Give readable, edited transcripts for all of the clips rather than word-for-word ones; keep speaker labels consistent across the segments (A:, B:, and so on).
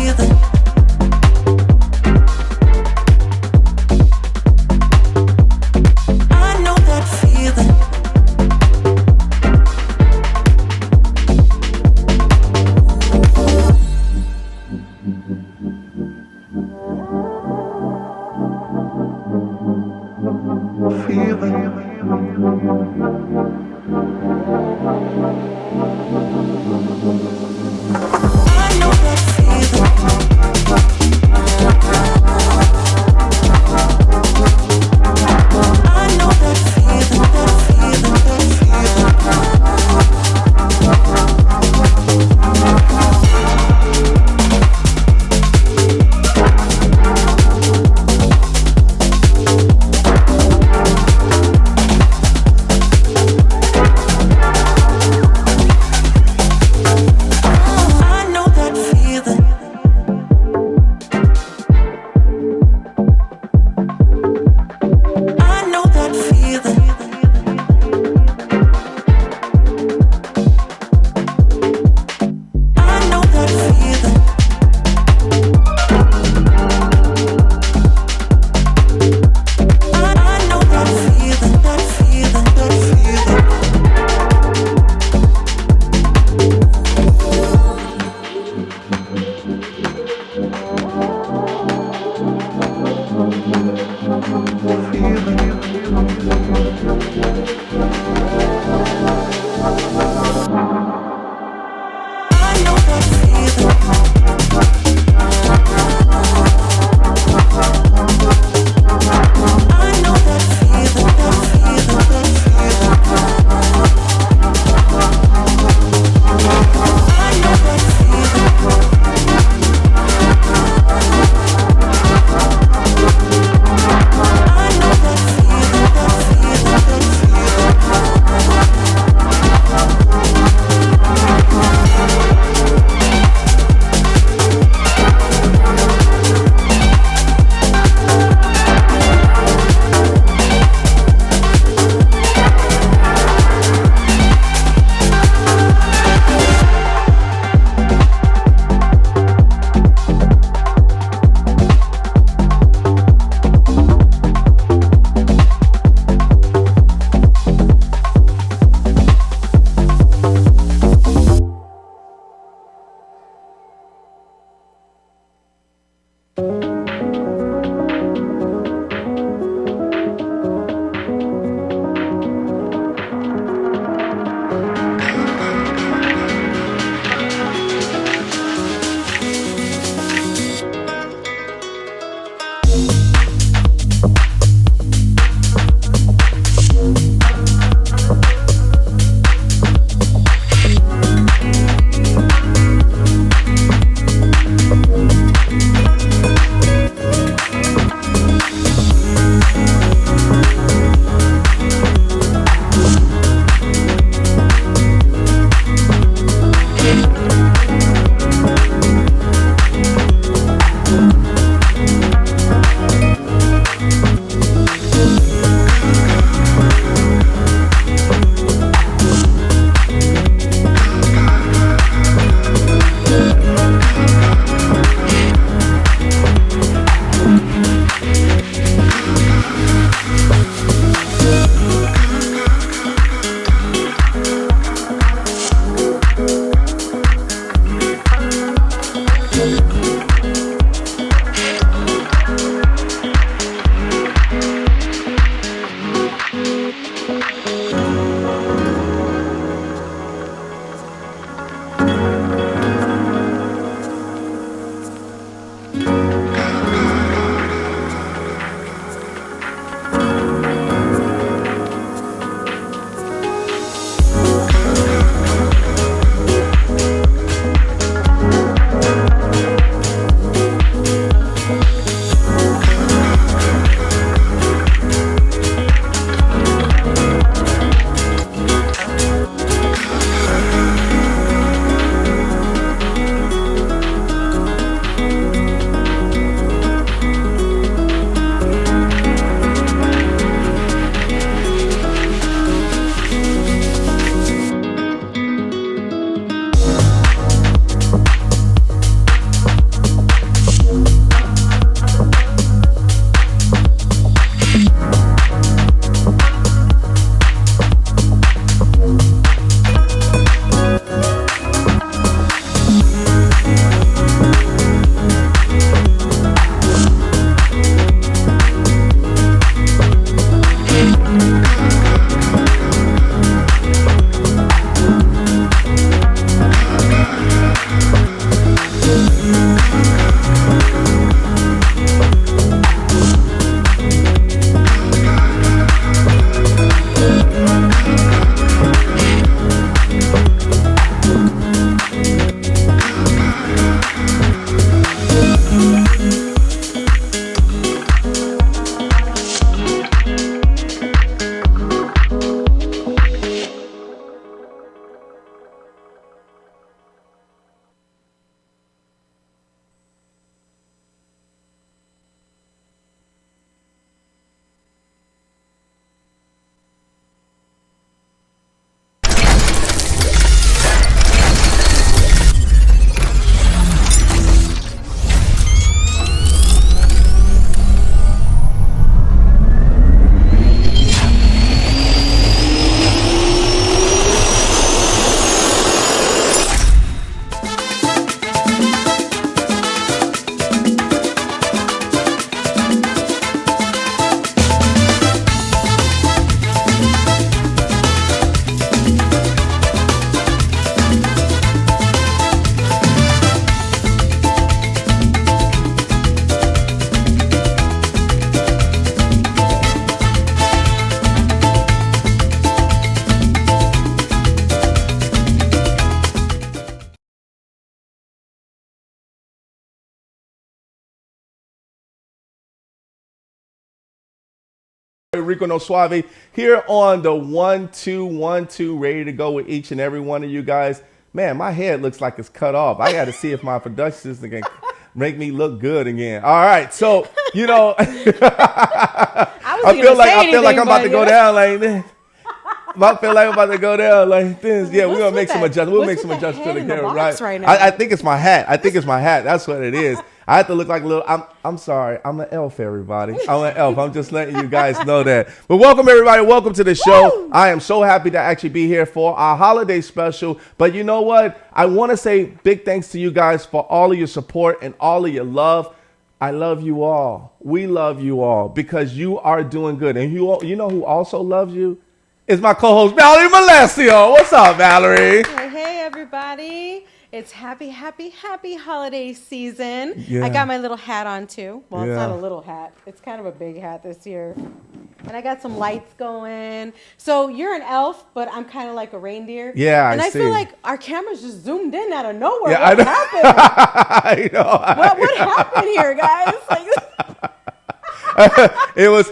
A: I know that feeling. Rico no Suave here on the 1-2-1-2, ready to go with each and every one of you guys. Man, my head looks like it's cut off. I got to see if my production system can make me look good again. All right, so I feel like I'm about to go down like this. I feel like I'm about to go down like this. Yeah, we're gonna make some adjustments. We'll make some adjustments to the camera, right now? I think it's my hat. That's what it is. I have to look like a little. I'm sorry. I'm an elf, everybody. I'm an elf. I'm just letting you guys know that. But welcome, everybody. Welcome to the show. Woo! I am so happy to actually be here for our holiday special. But you know what? I want to say big thanks to you guys for all of your support and all of your love. I love you all. We love you all because you are doing good. And you know who also loves you? It's my co-host, Valerie Malesio. What's up, Valerie?
B: Hey, everybody. It's happy holiday season.
A: Yeah.
B: I got my little hat on, too. Well,
A: Yeah.
B: It's not a little hat. It's kind of a big hat this year. And I got some lights going. So you're an elf, but I'm kind of like a reindeer.
A: Yeah,
B: and I
A: see.
B: feel like our cameras just zoomed in out of nowhere.
A: Yeah,
B: what happened?
A: I know.
B: What happened here, guys? Like,
A: it was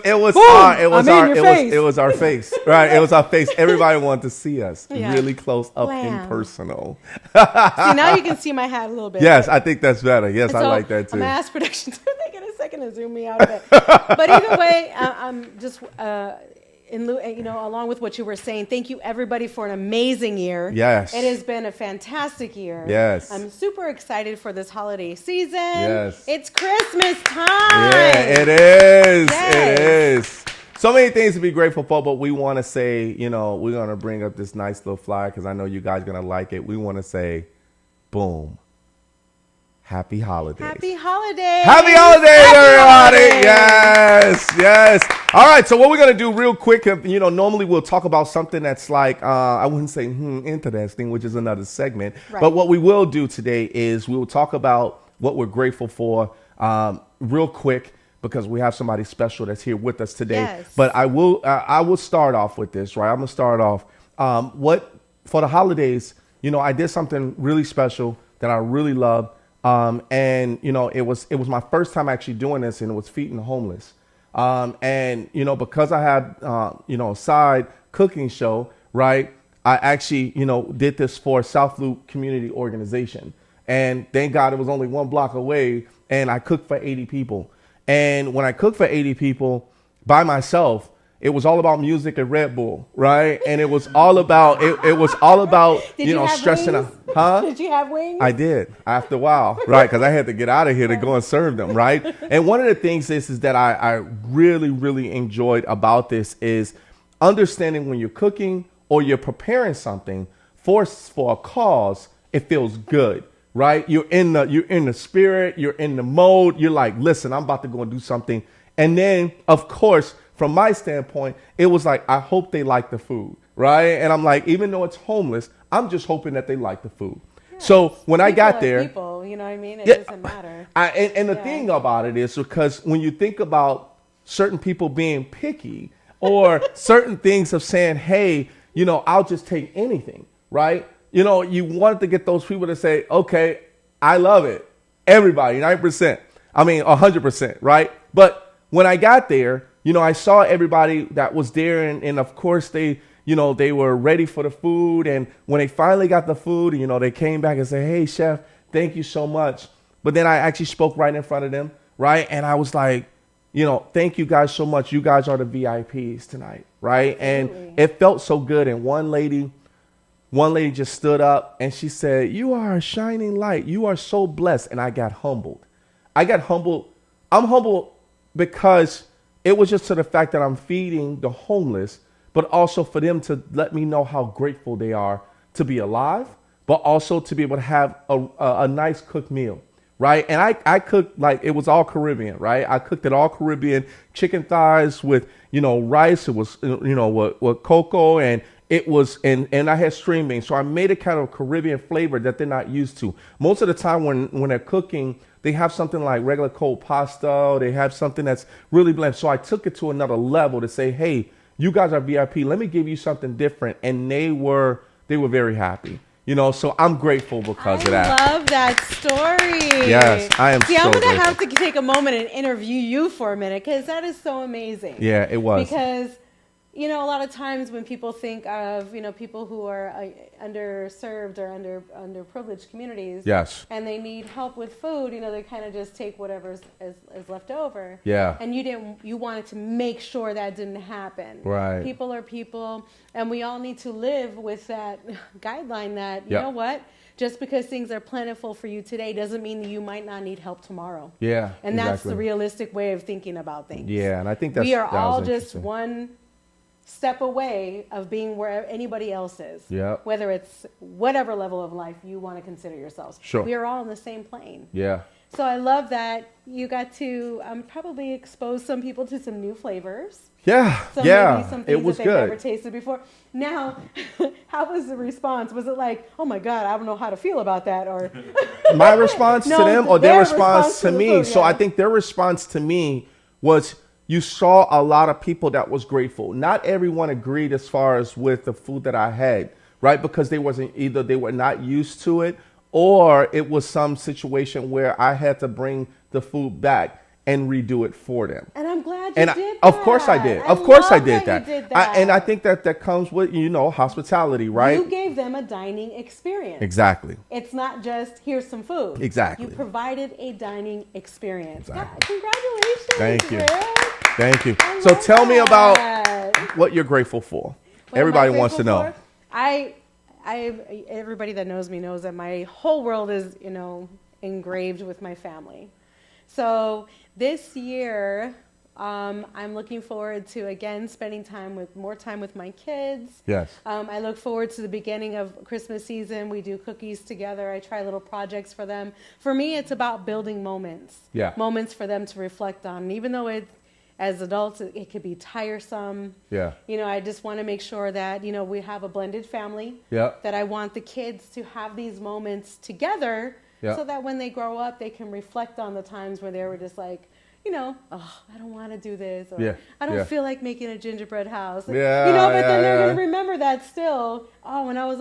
A: our face, right? It was our face. Everybody wanted to see us really close up and personal.
B: See, now you can see my hat a little bit.
A: Yes, I think that's better. Yes,
B: so
A: I like that too.
B: I'm gonna ask production to take it a second to zoom me out a bit. But either way, I'm just along with what you were saying, thank you everybody for an amazing year.
A: Yes.
B: It has been a fantastic year.
A: Yes.
B: I'm super excited for this holiday season.
A: Yes.
B: It's Christmas time.
A: Yeah, it is.
B: Yes.
A: It is. So many things to be grateful for, but we want to say, we're going to bring up this nice little flyer because I know you guys are going to like it. We want to say, boom. Happy holidays.
B: Happy holidays.
A: Happy holidays, everybody. Yes. All right, so what we're going to do real quick, normally we'll talk about something that's like, I wouldn't say interesting, which is another segment. Right. But what we will do today is we will talk about what we're grateful for real quick because we have somebody special that's here with us today.
B: Yes.
A: But I will start off with this, right? I'm going to start off. For the holidays, I did something really special that I really love. It was my first time actually doing this, and it was feeding the homeless. Because I had, a side cooking show, right? I actually, did this for South Loop Community Organization. And thank God it was only 1 block away, and I cooked for 80 people. And when I cooked for 80 people by myself, it was all about music and Red Bull, right? And it was all about stressing out. Huh?
B: Did you have wings?
A: I did after a while, right? Because I had to get out of here to go and serve them, right? And one of the things is that I really, really enjoyed about this is understanding when you're cooking or you're preparing something for a cause, it feels good, right? You're in the spirit, you're in the mode. You're like, listen, I'm about to go and do something. And then, of course, from my standpoint, it was like, I hope they like the food, right? And I'm like, even though it's homeless, I'm just hoping that they like the food. Yeah. So when I got there,
B: people, you know what I mean? It doesn't matter.
A: The thing about it is because when you think about certain people being picky or certain things of saying, hey, I'll just take anything, right? You wanted to get those people to say, okay, I love it. Everybody, 90%. 100%, right? But when I got there, I saw everybody that was there, and of course they were ready for the food. And when they finally got the food, they came back and said, hey, chef, thank you so much. But then I actually spoke right in front of them, right? And I was like, thank you guys so much. You guys are the VIPs tonight, right?
B: Absolutely.
A: And it felt so good. And one lady just stood up and she said, you are a shining light. You are so blessed. And I got humbled. I'm humbled because it was just to the fact that I'm feeding the homeless, but also for them to let me know how grateful they are to be alive, but also to be able to have a nice cooked meal, right? And I cooked like it was all Caribbean, right? I cooked it all Caribbean, chicken thighs with, rice. It was, with cocoa, and it was, and I had string beans. So I made a kind of Caribbean flavor that they're not used to. Most of the time when they're cooking, they have something like regular cold pasta, or they have something that's really bland. So I took it to another level to say, hey, you guys are VIP. Let me give you something different. And they were very happy. So I'm grateful because of that.
B: I love that story.
A: Yes, I am.
B: See,
A: so
B: I'm going to
A: grateful.
B: have to take a moment and interview you for a minute because that is so amazing.
A: Yeah, it was.
B: Because, a lot of times when people think of, people who are underserved or underprivileged communities.
A: Yes.
B: And they need help with food, they kind of just take whatever is left over.
A: Yeah.
B: And you wanted to make sure that didn't happen.
A: Right.
B: People are people, and we all need to live with that guideline that, you
A: Yep.
B: know what? Just because things are plentiful for you today doesn't mean that you might not need help tomorrow.
A: Yeah.
B: And that's
A: exactly.
B: the realistic way of thinking about things.
A: Yeah, and I think that's
B: we are
A: that was
B: all just
A: interesting.
B: one step away of being where anybody else is.
A: Yeah.
B: Whether it's whatever level of life you want to consider yourselves.
A: Sure.
B: We are all on the same plane.
A: Yeah.
B: So I love that you got to probably expose some people to some new flavors.
A: Yeah.
B: Maybe some things
A: It was
B: that they've
A: good.
B: never tasted before. Now, how was the response? Was it like, oh my God, I don't know how to feel about that? Or
A: My response
B: No,
A: to them or their
B: their
A: response to
B: the
A: me.
B: food,
A: So
B: yeah.
A: I think their response to me was you saw a lot of people that was grateful. Not everyone agreed as far as with the food that I had, right? Because they were not used to it, or it was some situation where I had to bring the food back and redo it for them.
B: And I'm glad you
A: And
B: did
A: of course I
B: that.
A: did. Of course I
B: love
A: did
B: you
A: that.
B: did that.
A: And I think that comes with, hospitality, right?
B: You gave them a dining experience.
A: Exactly.
B: It's not just here's some food.
A: Exactly.
B: You provided a dining experience.
A: Exactly.
B: God, congratulations.
A: Thank you.
B: Rick.
A: Thank you.
B: I
A: So
B: love
A: tell me about
B: that.
A: what you're grateful for.
B: What am I
A: Everybody wants to
B: grateful
A: know.
B: for? Everybody that knows me knows that my whole world is, engraved with my family. So this year, I'm looking forward to, again, spending more time with my kids.
A: Yes.
B: I look forward to the beginning of Christmas season. We do cookies together. I try little projects for them. For me, it's about building moments.
A: Yeah.
B: Moments for them to reflect on. And even though as adults, it could be tiresome.
A: Yeah.
B: I just want to make sure that, we have a blended family.
A: Yeah.
B: That I want the kids to have these moments together.
A: Yeah.
B: So that when they grow up, they can reflect on the times where they were just like, oh, I don't want to do this, or
A: Yeah,
B: I don't
A: yeah.
B: feel like making a gingerbread house.
A: Yeah,
B: but then they're
A: yeah.
B: going to remember that still. Oh, when I was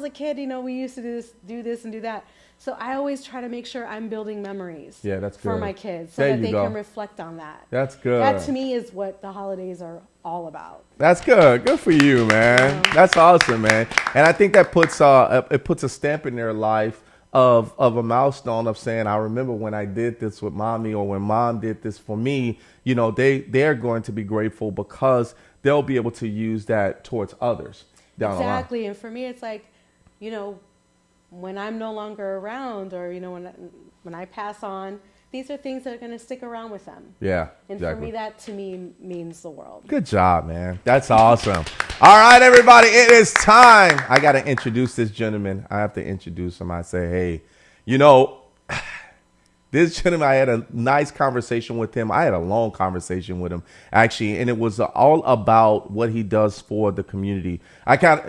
B: a kid, we used to do this and do that. So I always try to make sure I'm building memories.
A: Yeah, that's
B: for
A: good.
B: my kids, so
A: There
B: that
A: you
B: they
A: go.
B: can reflect on that.
A: That's good.
B: That to me is what the holidays are all about.
A: That's good. Good for you, man.
B: Yeah.
A: That's awesome, man. And I think that puts a stamp in their life of a milestone of saying, I remember when I did this with mommy, or when mom did this for me. They're going to be grateful because they'll be able to use that towards others down the line.
B: Exactly. And for me, it's like, when I'm no longer around, or, when I pass on, these are things that are going to stick around with them.
A: Yeah,
B: And
A: exactly.
B: for me, that to me means the world.
A: Good job, man. That's awesome. All right, everybody, it is time. I got to introduce this gentleman. I have to introduce him. I say, hey, this gentleman, I had a nice conversation with him. I had a long conversation with him, actually, and it was all about what he does for the community.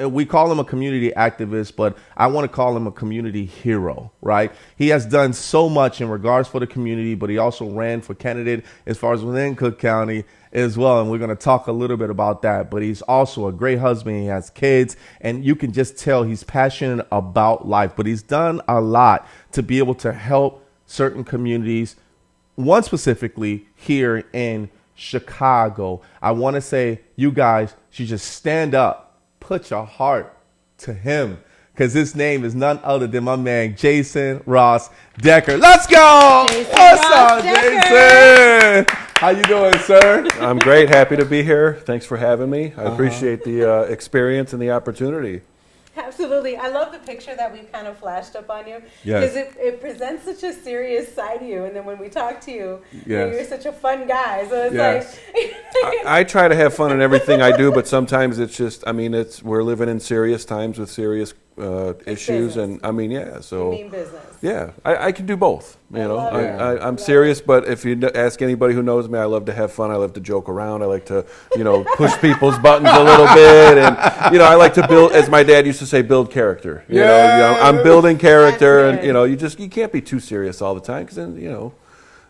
A: We call him a community activist, but I want to call him a community hero, right? He has done so much in regards for the community, but he also ran for candidate as far as within Cook County as well, and we're going to talk a little bit about that. But he's also a great husband. He has kids, and you can just tell he's passionate about life. But he's done a lot to be able to help certain communities, one specifically here in Chicago. I want to say you guys should just stand up, put your heart to him, because his name is none other than my man, Jason Ross Decker. Let's go!
B: Jason
A: What's
B: Ross
A: up,
B: Decker.
A: Jason? How you doing, sir?
C: I'm great. Happy to be here. Thanks for having me. I appreciate the experience and the opportunity.
B: Absolutely. I love the picture that we've kind of flashed up on you.
A: Yes.
B: Because it presents such a serious side of you. And then when we talk to you,
A: Yes.
B: you're such a fun guy. So it's
A: Yes.
B: like...
C: I try to have fun in everything I do, but sometimes it's just, we're living in serious times with serious issues.
B: business.
C: And
B: You
C: so,
B: mean business.
C: yeah, I can do both.
B: love it.
C: I'm serious, but if you ask anybody who knows me, I love to have fun. I love to joke around. I like to, push people's buttons a little bit. And, I like to build, as my dad used to say, build character. I'm building character.
B: That's
C: And, you can't be too serious all the time because then,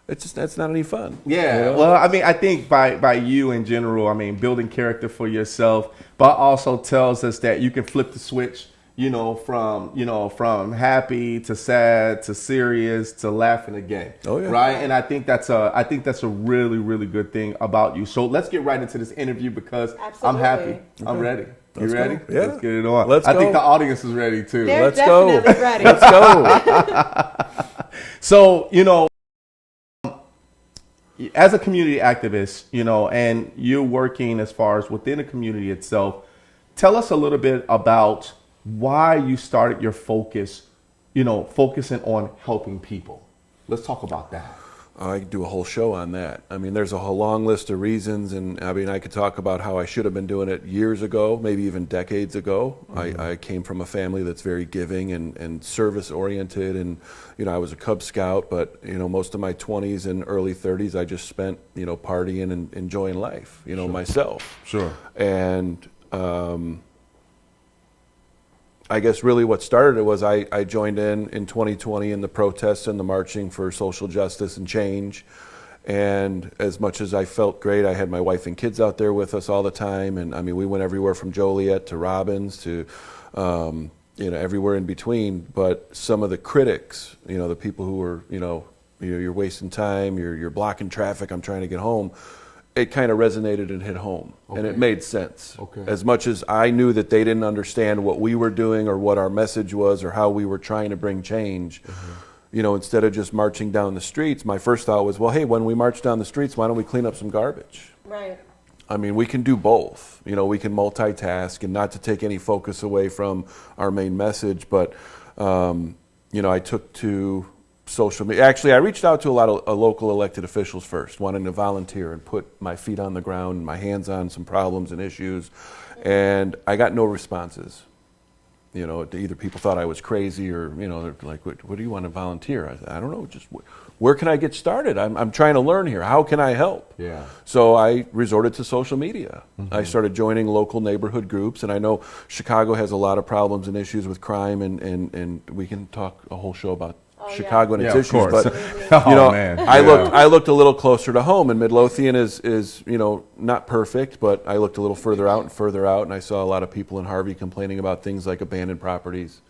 C: that's not any fun.
A: Yeah, well, I think by you in general, building character for yourself, but also tells us that you can flip the switch, from happy to sad to serious to laughing again.
C: Oh, yeah.
A: Right. And I think that's a really, really good thing about you. So let's get right into this interview because I'm happy. I'm ready. You ready?
C: Go. Yeah.
A: Let's get it on.
C: Let's
A: I
C: go.
A: think the audience is ready too.
B: They're
C: Let's go.
B: definitely ready.
C: Let's go.
A: So, as a community activist, and you're working as far as within the community itself, tell us a little bit about why you started your focusing on helping people. Let's talk about that.
C: I could do a whole show on that. I mean, there's a whole long list of reasons, and I mean, I could talk about how I should have been doing it years ago, maybe even decades ago. Mm-hmm. I came from a family that's very giving and service oriented, and I was a Cub Scout, but most of my 20s and early 30s I just spent partying and enjoying life,
A: Sure.
C: myself.
A: Sure.
C: And I guess really what started it was I joined in 2020 in the protests and the marching for social justice and change. And as much as I felt great, I had my wife and kids out there with us all the time. And I mean, we went everywhere from Joliet to Robbins to, everywhere in between. But some of the critics, the people who were, you're wasting time, you're blocking traffic, I'm trying to get home. It kind of resonated and hit home, and it made sense.
A: Okay.
C: As much as I knew that they didn't understand what we were doing or what our message was or how we were trying to bring change, instead of just marching down the streets, my first thought was, well, hey, when we march down the streets, why don't we clean up some garbage?
B: Right.
C: I mean, we can do both. We can multitask, and not to take any focus away from our main message, but, I took to social media. Actually, I reached out to a lot of local elected officials first, wanting to volunteer and put my feet on the ground, my hands on some problems and issues, and I got no responses. Either people thought I was crazy or, they're like, what do you want to volunteer? I said, I don't know, just where can I get started? I'm trying to learn here. How can I help?
A: Yeah.
C: So I resorted to social media.
A: Mm-hmm.
C: I started joining local neighborhood groups, and I know Chicago has a lot of problems and issues with crime, and we can talk a whole show about Chicago and its
A: of
C: issues,
A: course.
C: but
A: Man.
C: I looked a little closer to home, and Midlothian is not perfect, but I looked a little further out, and I saw a lot of people in Harvey complaining about things like abandoned properties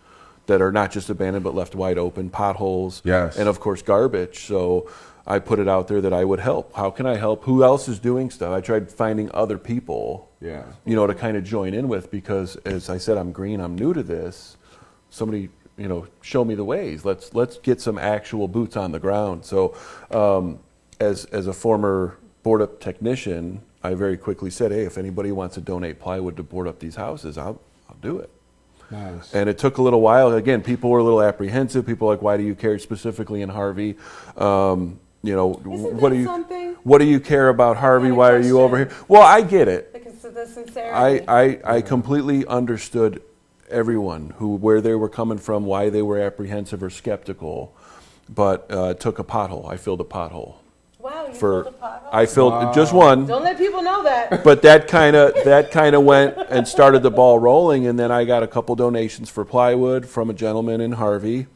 C: that are not just abandoned but left wide open, potholes,
A: yes,
C: and of course garbage. So I put it out there that I would help. How can I help? Who else is doing stuff? I tried finding other people, to kind of join in with, because as I said, I'm green, I'm new to this. Somebody show me the ways. Let's get some actual boots on the ground. So, as a former board up technician, I very quickly said, hey, if anybody wants to donate plywood to board up these houses, I'll do it.
A: Nice.
C: And it took a little while. Again, people were a little apprehensive. People were like, why do you care specifically in Harvey?
B: Isn't
C: what do you care about Harvey? Why are you over here? Well, I get it.
B: The sincerity.
C: I completely understood everyone where they were coming from, why they were apprehensive or skeptical, but took a pothole. I filled a pothole.
B: Wow, you filled a pothole?
C: I filled just one.
B: Don't let people know that.
C: But that kind of went and started the ball rolling, and then I got a couple donations for plywood from a gentleman in Harvey,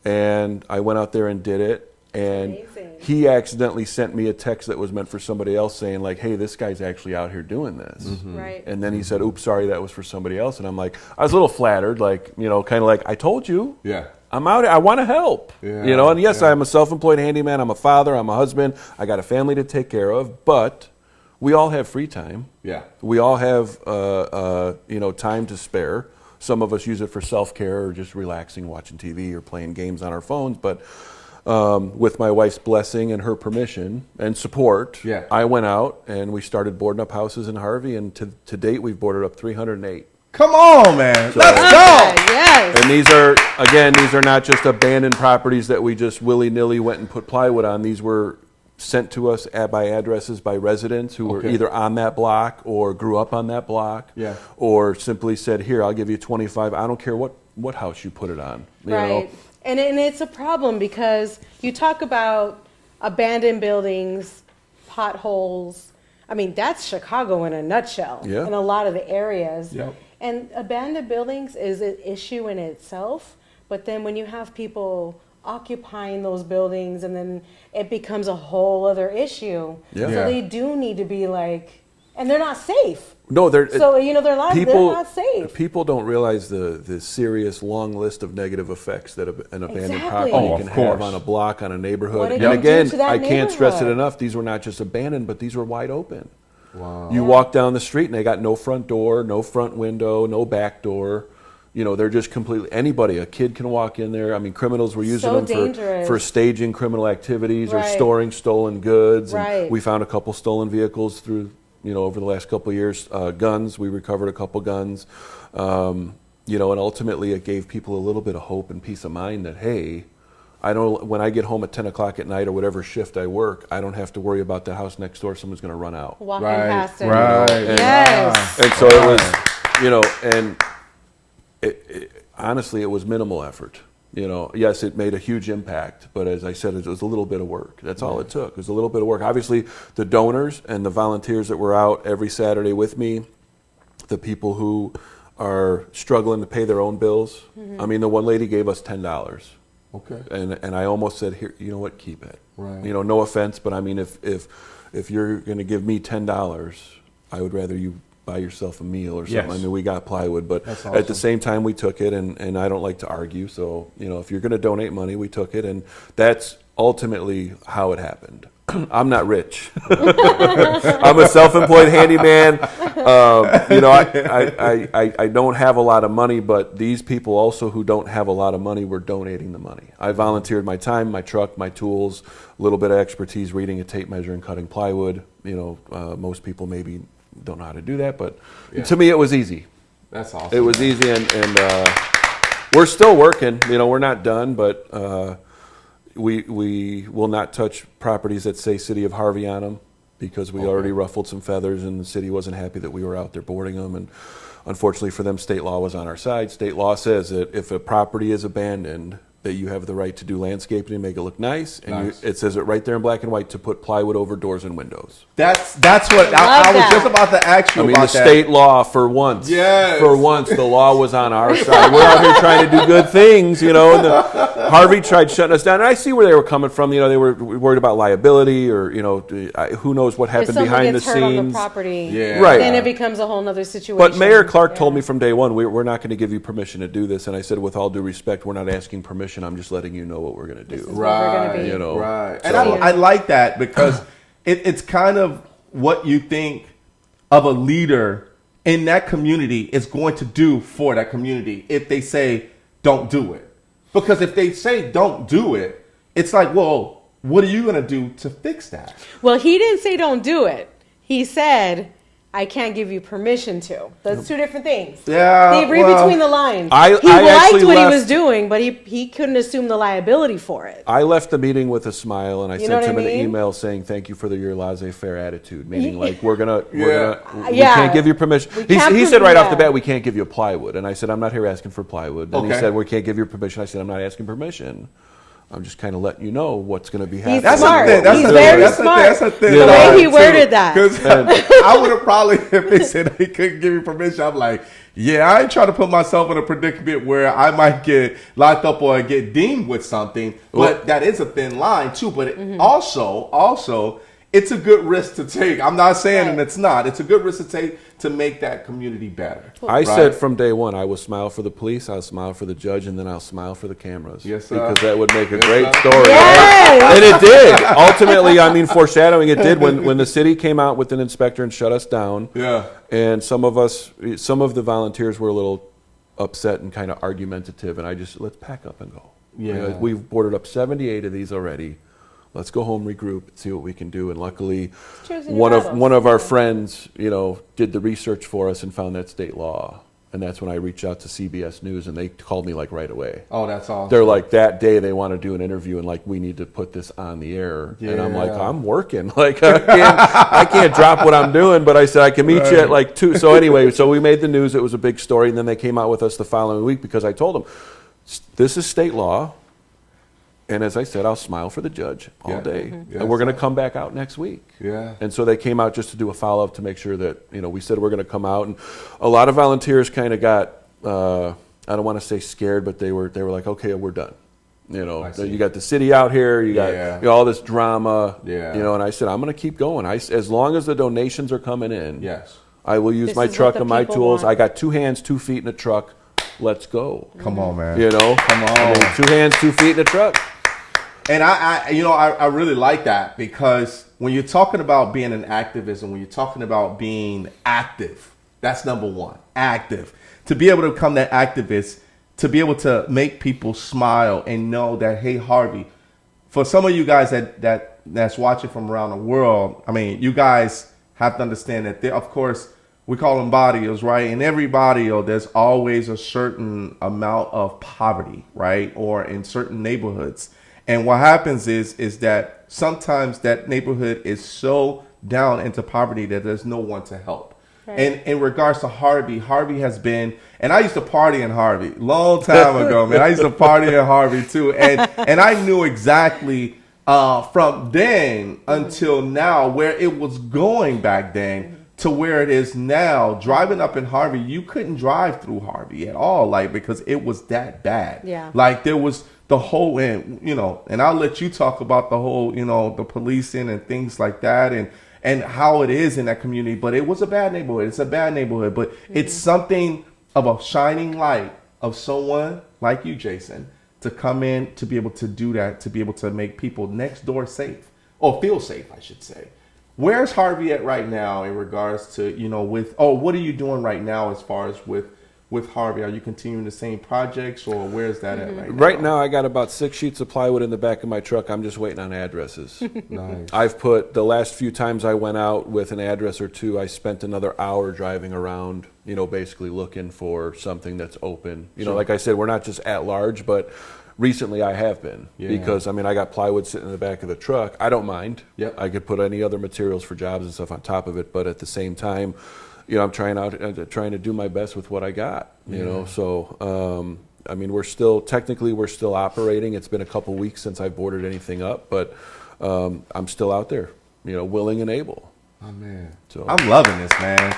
C: and I went out there and did it. And
B: amazing.
C: He accidentally sent me a text that was meant for somebody else saying like, hey, this guy's actually out here doing this.
A: Mm-hmm.
B: Right.
C: And then he said, oops, sorry, that was for somebody else. And I'm like, I was a little flattered, like, kind of like, I told you.
A: Yeah.
C: I'm out here. I want to help.
A: Yeah.
C: And yes, I'm a self-employed handyman. I'm a father. I'm a husband. I got a family to take care of. But we all have free time.
A: Yeah.
C: We all have, time to spare. Some of us use it for self-care or just relaxing, watching TV or playing games on our phones. But with my wife's blessing and her permission and support, I went out and we started boarding up houses in Harvey. And to date, we've boarded up 308.
A: Come on, man.
C: So,
A: let's go.
B: Yes.
C: And these are not just abandoned properties that we just willy-nilly went and put plywood on. These were sent to us by addresses by residents who were either on that block or grew up on that block, or simply said, here, I'll give you 25. I don't care what house you put it on. You know?
B: And it's a problem because you talk about abandoned buildings, potholes. I mean, that's Chicago in a nutshell in a lot of the areas.
A: Yep.
B: And abandoned buildings is an issue in itself. But then when you have people occupying those buildings, and then it becomes a whole other issue.
C: Yeah.
B: So they do need to be like and they're not safe.
C: No, they're
B: So their lives, they're not safe.
C: People don't realize the serious long list of negative effects that an abandoned
B: Exactly.
C: property can
A: of
C: have
A: course.
C: on a block, on a neighborhood.
B: What it
C: And
B: can do
C: again,
B: to that
C: I can't stress it
B: neighborhood.
C: enough. These were not just abandoned, but these were wide open.
A: Wow.
C: You walk down the street and they got no front door, no front window, no back door. They're just completely, anybody, a kid can walk in there. I mean, criminals were using
B: So
C: them
B: dangerous.
C: for staging criminal activities or
B: Right.
C: storing stolen goods.
B: Right.
C: And we found a couple stolen vehicles through, over the last couple of years. Guns, we recovered a couple guns. And ultimately it gave people a little bit of hope and peace of mind that, hey, I don't. When I get home at 10 o'clock at night or whatever shift I work, I don't have to worry about the house next door. Someone's going to run out.
B: Walking
A: Right,
B: past it.
A: right.
B: Yes.
C: And so it was, and honestly, it was minimal effort. Yes, it made a huge impact, but as I said, it was a little bit of work. That's all it took. It was a little bit of work. Obviously, the donors and the volunteers that were out every Saturday with me, the people who are struggling to pay their own bills.
B: Mm-hmm.
C: I mean, the one lady gave us $10.
A: Okay.
C: And I almost said, here, you know what, keep it.
A: Right.
C: No offense, but I mean, if you're going to give me $10, I would rather you buy yourself a meal or something.
A: Yes.
C: I mean, we got plywood, but
A: That's
C: at the
A: awesome.
C: same time, we took it, and I don't like to argue. So, if you're going to donate money, we took it, and that's ultimately how it happened. I'm not rich. I'm a self-employed handyman. I don't have a lot of money, but these people also who don't have a lot of money were donating the money. I volunteered my time, my truck, my tools, a little bit of expertise reading a tape measure and cutting plywood. Most people maybe don't know how to do that, but to me it was easy.
A: That's awesome.
C: It was easy, and we're still working. We're not done, but we will not touch properties that say City of Harvey on them because we already ruffled some feathers, and the city wasn't happy that we were out there boarding them. And unfortunately for them, state law was on our side. State law says that if a property is abandoned, that you have the right to do landscaping and make it look nice. And
A: Nice.
C: it says it right there in black and white to put plywood over doors and windows.
A: That's what I was
B: that.
A: just about to ask you
C: I mean,
A: about
C: the
A: that.
C: state law, for once,
A: Yes.
C: for once, the law was on our side. We're out here trying to do good things, And Harvey tried shutting us down. And I see where they were coming from. They were worried about liability, or who knows what
B: If
C: happened
B: someone
C: behind the
B: gets hurt on the
C: scenes.
B: property,
A: Yeah.
C: Right.
B: then it becomes a whole nother situation.
C: But Mayor Clark told
B: Yeah.
C: me from day one, we're not going to give you permission to do this. And I said, with all due respect, we're not asking permission. I'm just letting you know what we're going to do.
B: This is what we're gonna be.
A: Right.
C: So-
A: And I like that because it's kind of what you think of a leader in that community is going to do for that community if they say, don't do it. Because if they say, don't do it, it's like, well, what are you going to do to fix that?
B: Well, he didn't say don't do it. He said, I can't give you permission to. That's two different things.
A: Yeah,
B: He read
A: well,
B: between the lines.
C: I
B: He liked
C: actually
B: what he
C: left-
B: was doing, but he couldn't assume the liability for it.
C: I left the meeting with a smile, and I
B: You know
C: sent him
B: what I
C: an
B: mean?
C: email saying thank you for your laissez-faire attitude, meaning like we
B: Yeah.
C: can't give you permission.
B: We
C: He
B: can't
C: said right off the
B: yeah.
C: bat, we can't give you plywood, and I said I'm not here asking for plywood. And he
A: Okay.
C: said we can't give you permission. I said I'm not asking permission. I'm just kind of letting you know what's going to be happening.
B: He's
A: That's
B: smart.
A: a thing. That's
B: He's
A: a thing.
B: very
A: That's
B: smart.
A: A thing.
C: The
B: way he worded that.
A: Because I would have probably, if they said they couldn't give me permission, I'm like, yeah, I ain't trying to put myself in a predicament where I might get locked up or get deemed with something. But that is a thin line too. But it also, it's a good risk to take. I'm not saying
B: Right.
A: and it's not. It's a good risk to take to make that community better.
C: I
A: Right?
C: said from day one, I will smile for the police, I'll smile for the judge, and then I'll smile for the cameras.
A: Yes, sir.
C: Because that would make a
A: Yes,
C: great
A: sir.
C: story.
B: Yes.
C: Right? And it did. Ultimately, I mean, foreshadowing, it did. When the city came out with an inspector and shut us down,
A: Yeah.
C: and some of the volunteers were a little upset and kind of argumentative, and I just, let's pack up and go.
A: Yeah.
C: We've boarded up 78 of these already. Let's go home, regroup, see what we can do. And luckily,
B: Choosing your battles.
C: one of our friends, did the research for us and found that state law. And that's when I reached out to CBS News, and they called me like right away.
A: Oh, that's awesome.
C: They're like, that day they want to do an interview, and like, we need to put this on the air. And I'm like,
A: Yeah.
C: I'm working. Like, I can't drop what I'm doing. But I said I can meet you at like 2. So anyway, so we made the news. It was a big story, and then they came out with us the following week because I told them, this is state law. And as I said, I'll smile for the judge all
A: Yeah.
C: day.
A: Mm-hmm.
C: And we're going to come back out next week.
A: Yeah.
C: And so they came out just to do a follow-up to make sure that, we said we're going to come out. And a lot of volunteers kind of got, I don't want to say scared, but they were like, okay, we're done. You know,
A: I see.
C: you got the city out here, you got all this drama.
A: Yeah.
C: You know, and I said, I'm going to keep going. As long as the donations are coming in,
A: Yes.
C: I will use
B: This
C: my
B: is what
C: truck
B: the
C: and my
B: people
C: tools.
B: want.
C: I got 2 hands, 2 feet in a truck. Let's go.
A: Come on, man.
C: You know,
A: Come on.
C: I mean, 2 hands, 2 feet in a truck.
A: And I really like that, because when you're talking about being an activist and when you're talking about being active, that's number one, active. To be able to become that activist, to be able to make people smile and know that, hey, Harvey, for some of you guys that's watching from around the world, I mean, you guys have to understand that of course, we call them barrios, right? In every barrio, there's always a certain amount of poverty, right? Or in certain neighborhoods. And what happens is that sometimes that neighborhood is so down into poverty that there's no one to help.
B: Right.
A: And in regards to Harvey has been, and I used to party in Harvey long time ago, man. I used to party in Harvey too, and I knew exactly from then until now where it was going back then to where it is now. Driving up in Harvey, you couldn't drive through Harvey at all, like, because it was that bad.
B: Yeah.
A: Like there was the whole, and I'll let you talk about the whole, the policing and things like that, and how it is in that community. But it was a bad neighborhood. It's a bad neighborhood, but it's something of a shining light of someone like you, Jason, to come in, to be able to do that, to be able to make people next door safe, or feel safe, I should say. Where's Harvey at right now in regards to, what are you doing right now as far as with Harvey? Are you continuing the same projects, or where's that at right now?
C: Right now, I got about 6 sheets of plywood in the back of my truck. I'm just waiting on addresses.
A: Nice.
C: I've put, the last few times I went out with an address or two, I spent another hour driving around, basically looking for something that's open.
A: Sure.
C: Like I said, we're not just at large, but recently I have been.
A: Yeah.
C: Because, I got plywood sitting in the back of the truck. I don't mind.
A: Yep.
C: I could put any other materials for jobs and stuff on top of it, but at the same time, I'm trying to do my best with what I got, So, we're still operating. It's been a couple weeks since I boarded anything up, but I'm still out there, willing and able.
A: Oh, man.
C: So
A: I'm loving this, man.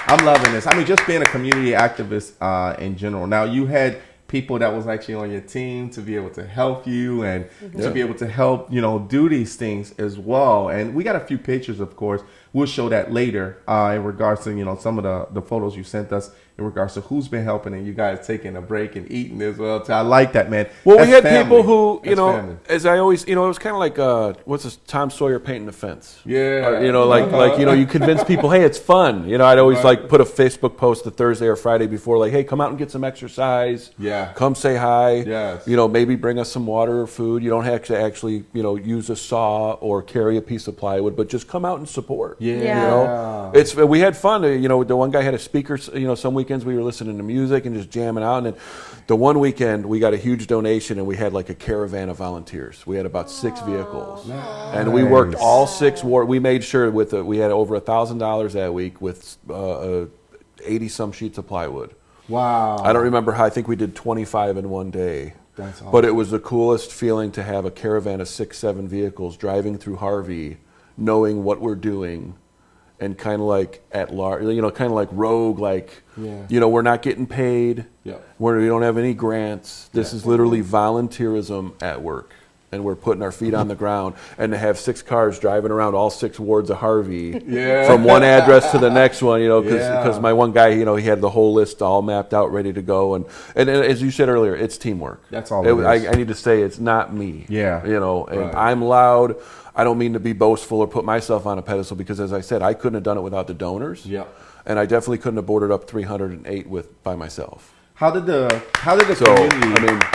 A: I'm loving this. Just being a community activist in general. Now, you had people that was actually on your team to be able to help you and to be able to help, do these things as well. And we got a few pictures, of course. We'll show that later in regards to, some of the photos you sent us in regards to who's been helping and you guys taking a break and eating as well. So I like that, man.
C: Well,
A: That's
C: we had
A: family.
C: people who,
A: That's family.
C: as I always, it was kind of like, what's this, Tom Sawyer painting the fence.
A: Yeah.
C: You convince people, hey, it's fun. I'd always put a Facebook post the Thursday or Friday before, like, hey, come out and get some exercise.
A: Yeah.
C: Come say hi.
A: Yes.
C: Maybe bring us some water or food. You don't have to actually, use a saw or carry a piece of plywood, but just come out and support.
A: Yeah.
C: We had fun. The one guy had a speaker. Some weekends we were listening to music and just jamming out. And then the one weekend we got a huge donation and we had like a caravan of volunteers. We had about 6 vehicles, and we worked all 6 wards. We made sure we had over $1,000 that week with 80 some sheets of plywood.
A: Wow.
C: I don't remember how. I think we did 25 in one day.
A: That's awesome.
C: But it was the coolest feeling to have a caravan of 6, 7 vehicles driving through Harvey, knowing what we're doing, and kind of like at large, kind of like rogue, like, we're not getting paid.
A: Yeah.
C: We don't have any grants. This is literally volunteerism at work. And we're putting our feet on the ground. And to have 6 cars driving around all 6 wards of Harvey from one address to the next one, because my one guy, he had the whole list all mapped out, ready to go. And as you said earlier, it's teamwork.
A: That's all it is.
C: I need to say it's not me.
A: Yeah.
C: And I'm loud. I don't mean to be boastful or put myself on a pedestal because, as I said, I couldn't have done it without the donors.
A: Yeah.
C: And I definitely couldn't have boarded up 308 by myself.
A: How did the community?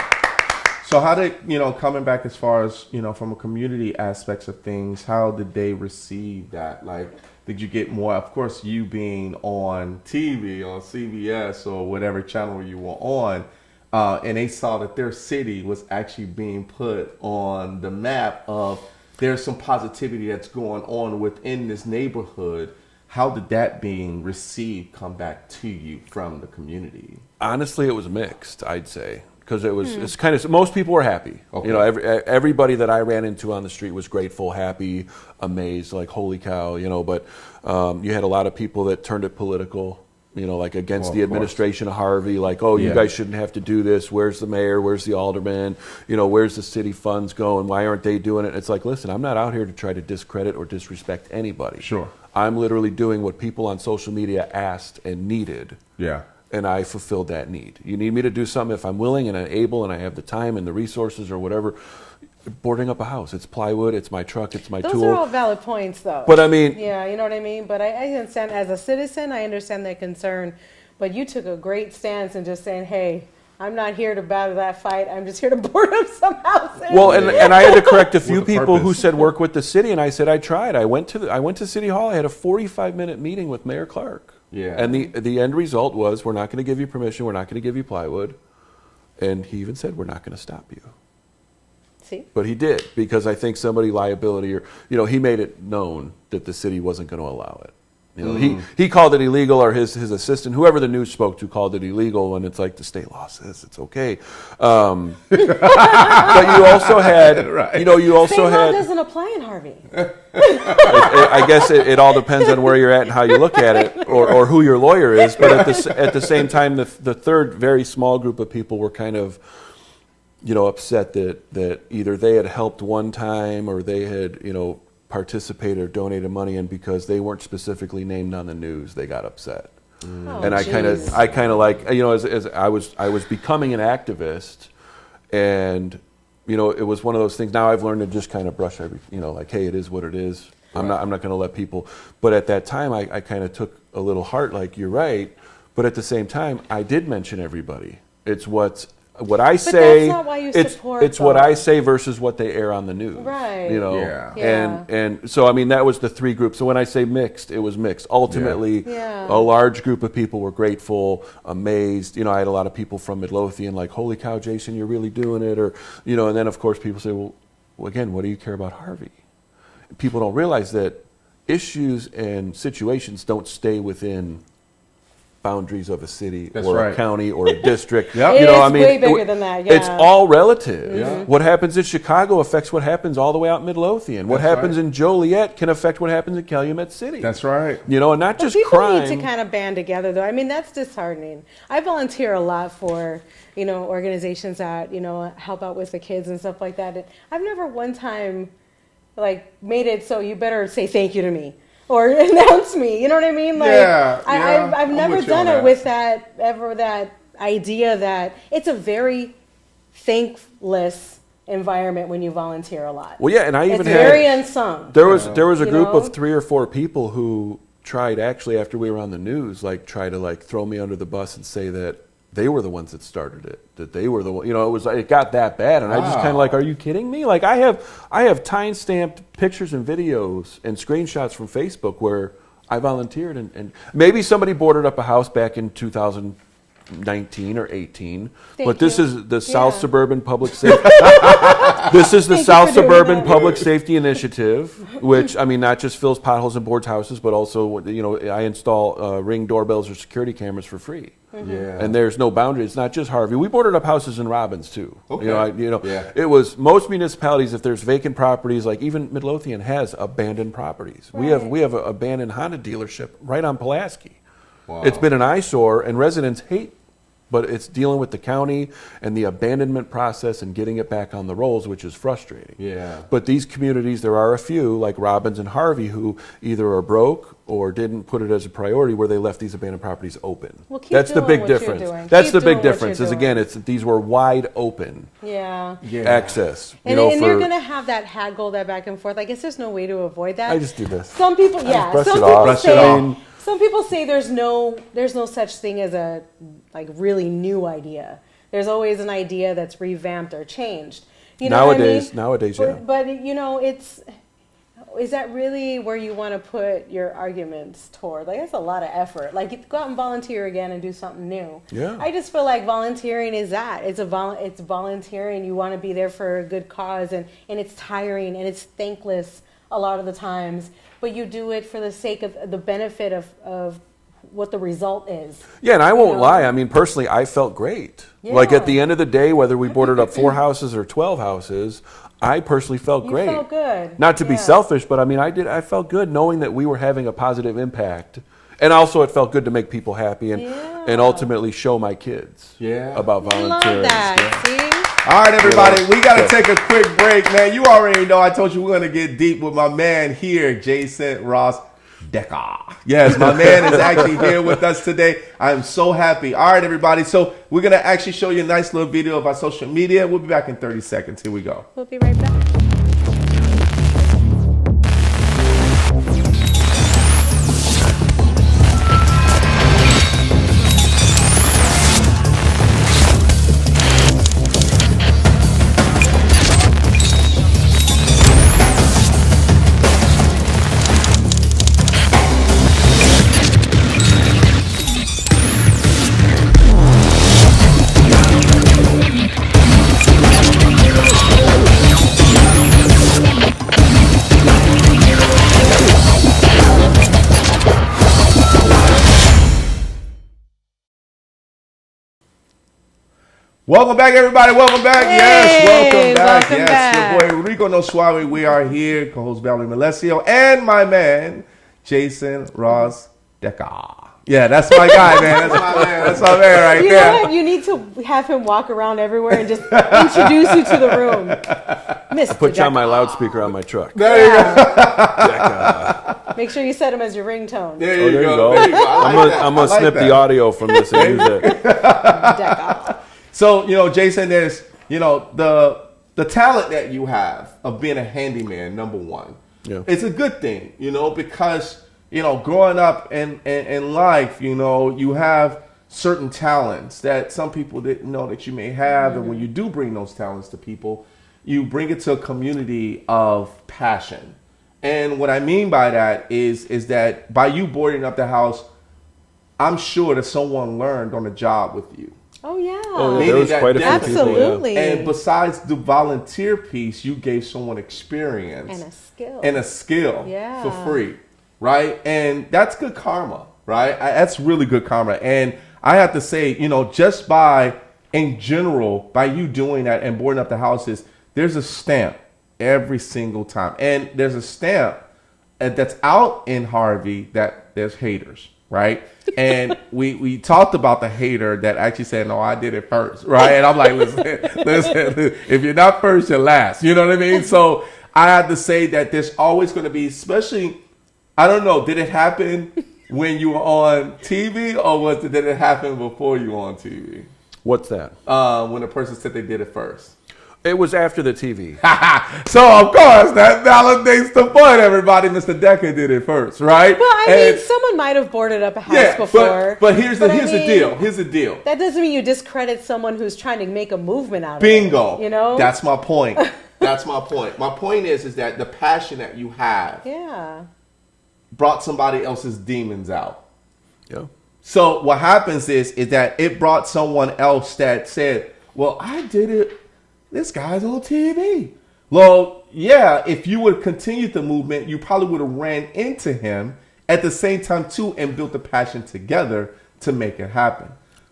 A: So how did, coming back as far as, from a community aspects of things, how did they receive that? Like, did you get more, of course, you being on TV, on CBS or whatever channel you were on, and they saw that their city was actually being put on the map of there's some positivity that's going on within this neighborhood. How did that being received come back to you from the community?
C: Honestly, it was mixed, I'd say. Because it's kind of, most people were happy.
A: Okay.
C: Everybody that I ran into on the street was grateful, happy, amazed, like, holy cow, but you had a lot of people that turned it political. like against
A: Well,
C: the
A: of course.
C: administration of Harvey, like, oh, you
A: Yeah.
C: guys shouldn't have to do this. Where's the mayor? Where's the alderman? Where's the city funds going? Why aren't they doing it? It's like, listen, I'm not out here to try to discredit or disrespect anybody.
A: Sure.
C: I'm literally doing what people on social media asked and needed.
A: Yeah.
C: And I fulfilled that need. You need me to do something if I'm willing and I'm able and I have the time and the resources or whatever. Boarding up a house, it's plywood, it's my truck, it's my
B: Those
C: tool.
B: are all valid points, though.
C: But I mean,
B: yeah, you know what I mean? But I understand, as a citizen, I understand that concern. But you took a great stance in just saying, hey, I'm not here to battle that fight. I'm just here to board up some houses.
C: well, and I had to correct a few
A: With a
C: people who
A: purpose.
C: said work with the city, and I said I tried. I went to City Hall. I had a 45-minute meeting with Mayor Clark.
A: Yeah.
C: And the end result was, we're not going to give you permission. We're not going to give you plywood. And he even said, we're not going to stop you.
B: See?
C: But he did, because I think somebody liability or, he made it known that the city wasn't going to allow it. He called it illegal, or his assistant, whoever the news spoke to, called it illegal, and it's like the state law says it's okay. But you also had,
A: Right.
C: you also
B: State law
C: had.
B: doesn't apply in Harvey.
C: I guess it all depends on where you're at and how you look at it, or who your lawyer is. But at the same time, the third very small group of people were kind of, upset that either they had helped one time or they had, participated or donated money, and because they weren't specifically named on the news, they got upset.
B: Oh,
C: And I kind of like, as I was becoming an activist, and it was one of those things. Now I've learned to just kind of brush like, hey, it is what it is. I'm not going to let people. But at that time, I kind of took a little heart, like, you're right. But at the same time, I did mention everybody. It's what I say.
B: That's not why you support,
C: it's what
B: though.
C: I say versus what they air on the news.
B: Right.
A: Yeah.
C: And so I mean, that was the three groups. So when I say mixed, it was mixed. Ultimately,
B: Yeah.
C: a large group of people were grateful, amazed. I had a lot of people from Midlothian like, holy cow, Jason, you're really doing it, or and then of course people say, well, again, what do you care about Harvey? People don't realize that issues and situations don't stay within boundaries of a city
A: That's
C: or
A: right.
C: a county or a district.
A: Yep.
B: It is way bigger than that, yeah.
C: It's all relative.
A: Yeah.
C: What happens in Chicago affects what happens all the way out in Midlothian. What
A: That's
C: happens
A: right.
C: in Joliet can affect what happens in Calumet City.
A: That's right.
C: And not
B: But
C: just
B: people
C: crime.
B: need to kind of band together, though. I mean, that's disheartening. I volunteer a lot for, organizations that, help out with the kids and stuff like that. And I've never one time, made it so you better say thank you to me or announce me. You know what I mean?
A: Yeah,
B: I've
A: I'm
B: never
A: with you on
B: done it
A: that.
B: with that idea that it's a very thankless environment when you volunteer a lot.
C: Well, yeah, and I even
B: it's
C: had
B: very unsung.
C: there was a
B: You
C: group
B: know?
C: of 3 or 4 people who tried, actually, after we were on the news, try to throw me under the bus and say that they were the ones that started it, that they were the one. It got that bad, and I just
A: Wow.
C: kind of are you kidding me? I have time-stamped pictures and videos and screenshots from Facebook where I volunteered, and maybe somebody boarded up a house back in 2019 or 18, but this
B: you.
C: is the South
B: Yeah.
C: Suburban Public Safety. This is the
B: Thank you
C: South
B: for doing
C: Suburban
B: that.
C: Public Safety Initiative, which, not just fills potholes and boards houses, but also, I install Ring doorbells or security cameras for free.
A: Yeah.
C: And there's no boundary. It's not just Harvey. We boarded up houses in Robbins too.
A: Okay. Yeah.
C: It was most municipalities. If there's vacant properties, like even Midlothian has abandoned properties. We have an abandoned Honda dealership right on Pulaski.
A: Wow.
C: It's been an eyesore, and residents hate. But it's dealing with the county and the abandonment process and getting it back on the rolls, which is frustrating.
A: Yeah.
C: But these communities, there are a few, like Robbins and Harvey, who either are broke or didn't put it as a priority, where they left these abandoned properties open.
B: Well, keep
C: That's the
B: doing
C: big
B: what you're
C: difference.
B: doing.
C: That's
B: Keep
C: the
B: doing
C: big
B: what
C: difference.
B: you're
C: Is again, these were wide open
B: Yeah.
A: Yeah.
C: access.
B: And you're going to have that haggle, that back and forth. I guess there's no way to avoid that.
C: I just do this.
B: Some people,
C: brush
B: some
C: it
B: people
C: off.
A: Brush it
B: say,
A: off.
B: some people say there's no such thing as a really new idea. There's always an idea that's revamped or changed. You know what I mean?
C: Nowadays, yeah.
B: But is that really where you want to put your arguments toward? That's a lot of effort. Go out and volunteer again and do something new.
C: Yeah.
B: I just feel like volunteering is that. It's volunteering. You want to be there for a good cause, and it's tiring and it's thankless a lot of the times. But you do it for the sake of the benefit of what the result is.
C: Yeah, and I won't
B: know?
C: lie. Personally, I felt great.
B: Yeah.
C: At the end of the day, whether we boarded up 4 houses or 12 houses, I personally felt
B: You
C: great.
B: felt good.
C: Not to be
B: Yeah.
C: selfish, but I felt good knowing that we were having a positive impact. and also it felt good to make people happy and ultimately show my kids about volunteering.
B: Love that. See?
A: All right, everybody, we got to take a quick break, man. You already know I told you we're going to get deep with my man here, Jason Ross Decker. Yes, my man is actually here with us today. I'm so happy. All right, everybody. So we're going to actually show you a nice little video of our social media. We'll be back in 30 seconds. Here we go.
B: We'll be right back.
A: Welcome back, everybody. Welcome back.
B: Hey,
A: yes, welcome back.
B: welcome
A: Yes,
B: back.
A: your boy Rico No Suave. We are here, co-host Valerie Melesio, and my man, Jason Ross Decker. Yeah, that's my guy, man. That's my man. That's my man right
B: You
A: there.
B: know what? You need to have him walk around everywhere and just introduce you to the room. Mr.
C: Put you on my
B: Decker.
C: loudspeaker on my truck.
A: There you go.
C: Decker.
B: Make sure you set him as your ringtone.
A: There
C: Oh,
A: you
C: there you
A: go.
C: go.
A: There you go. I like that.
C: I'm
A: I
C: gonna
A: like
C: snip
A: that.
C: the audio from this and use it.
B: Decker.
A: So, Jason, there's, the talent that you have of being a handyman, number one.
C: Yeah.
A: It's a good thing, because, growing up in life, you have certain talents that some people didn't know that you may have. And when you do bring those talents to people, you bring it to a community of passion. And what I mean by that is that by you boarding up the house, I'm sure that someone learned on the job with you.
B: Oh, yeah.
C: Oh, yeah, there was quite a few people.
B: Absolutely.
A: And besides the volunteer piece, you gave someone experience
B: And a skill.
A: for free, right? And that's good karma, right? That's really good karma. And I have to say, just in general, by you doing that and boarding up the houses, there's a stamp every single time. And there's a stamp that's out in Harvey that there's haters. Right. And we talked about the hater that actually said, no, I did it first. Right. And I'm like, listen, if you're not first, you're last. You know what I mean? So I have to say that there's always going to be, especially, I don't know, did it happen when you were on TV or did it happen before you were on TV?
C: What's that?
A: When a person said they did it first.
C: It was after the TV.
A: So, of course, that validates the point, everybody. Mr. Decker did it first, right?
B: Well, I mean, someone might have boarded up a house before.
A: But here's the deal. Here's the deal.
B: That doesn't mean you discredit someone who's trying to make a movement out of
A: Bingo.
B: it.
A: That's my point. That's my point. My point is that the passion that you have brought somebody else's demons out.
C: Yeah.
A: So what happens is that it brought someone else that said, well, I did it. This guy's on TV. Well, yeah, if you would have continued the movement, you probably would have ran into him at the same time, too, and built the passion together to make it happen.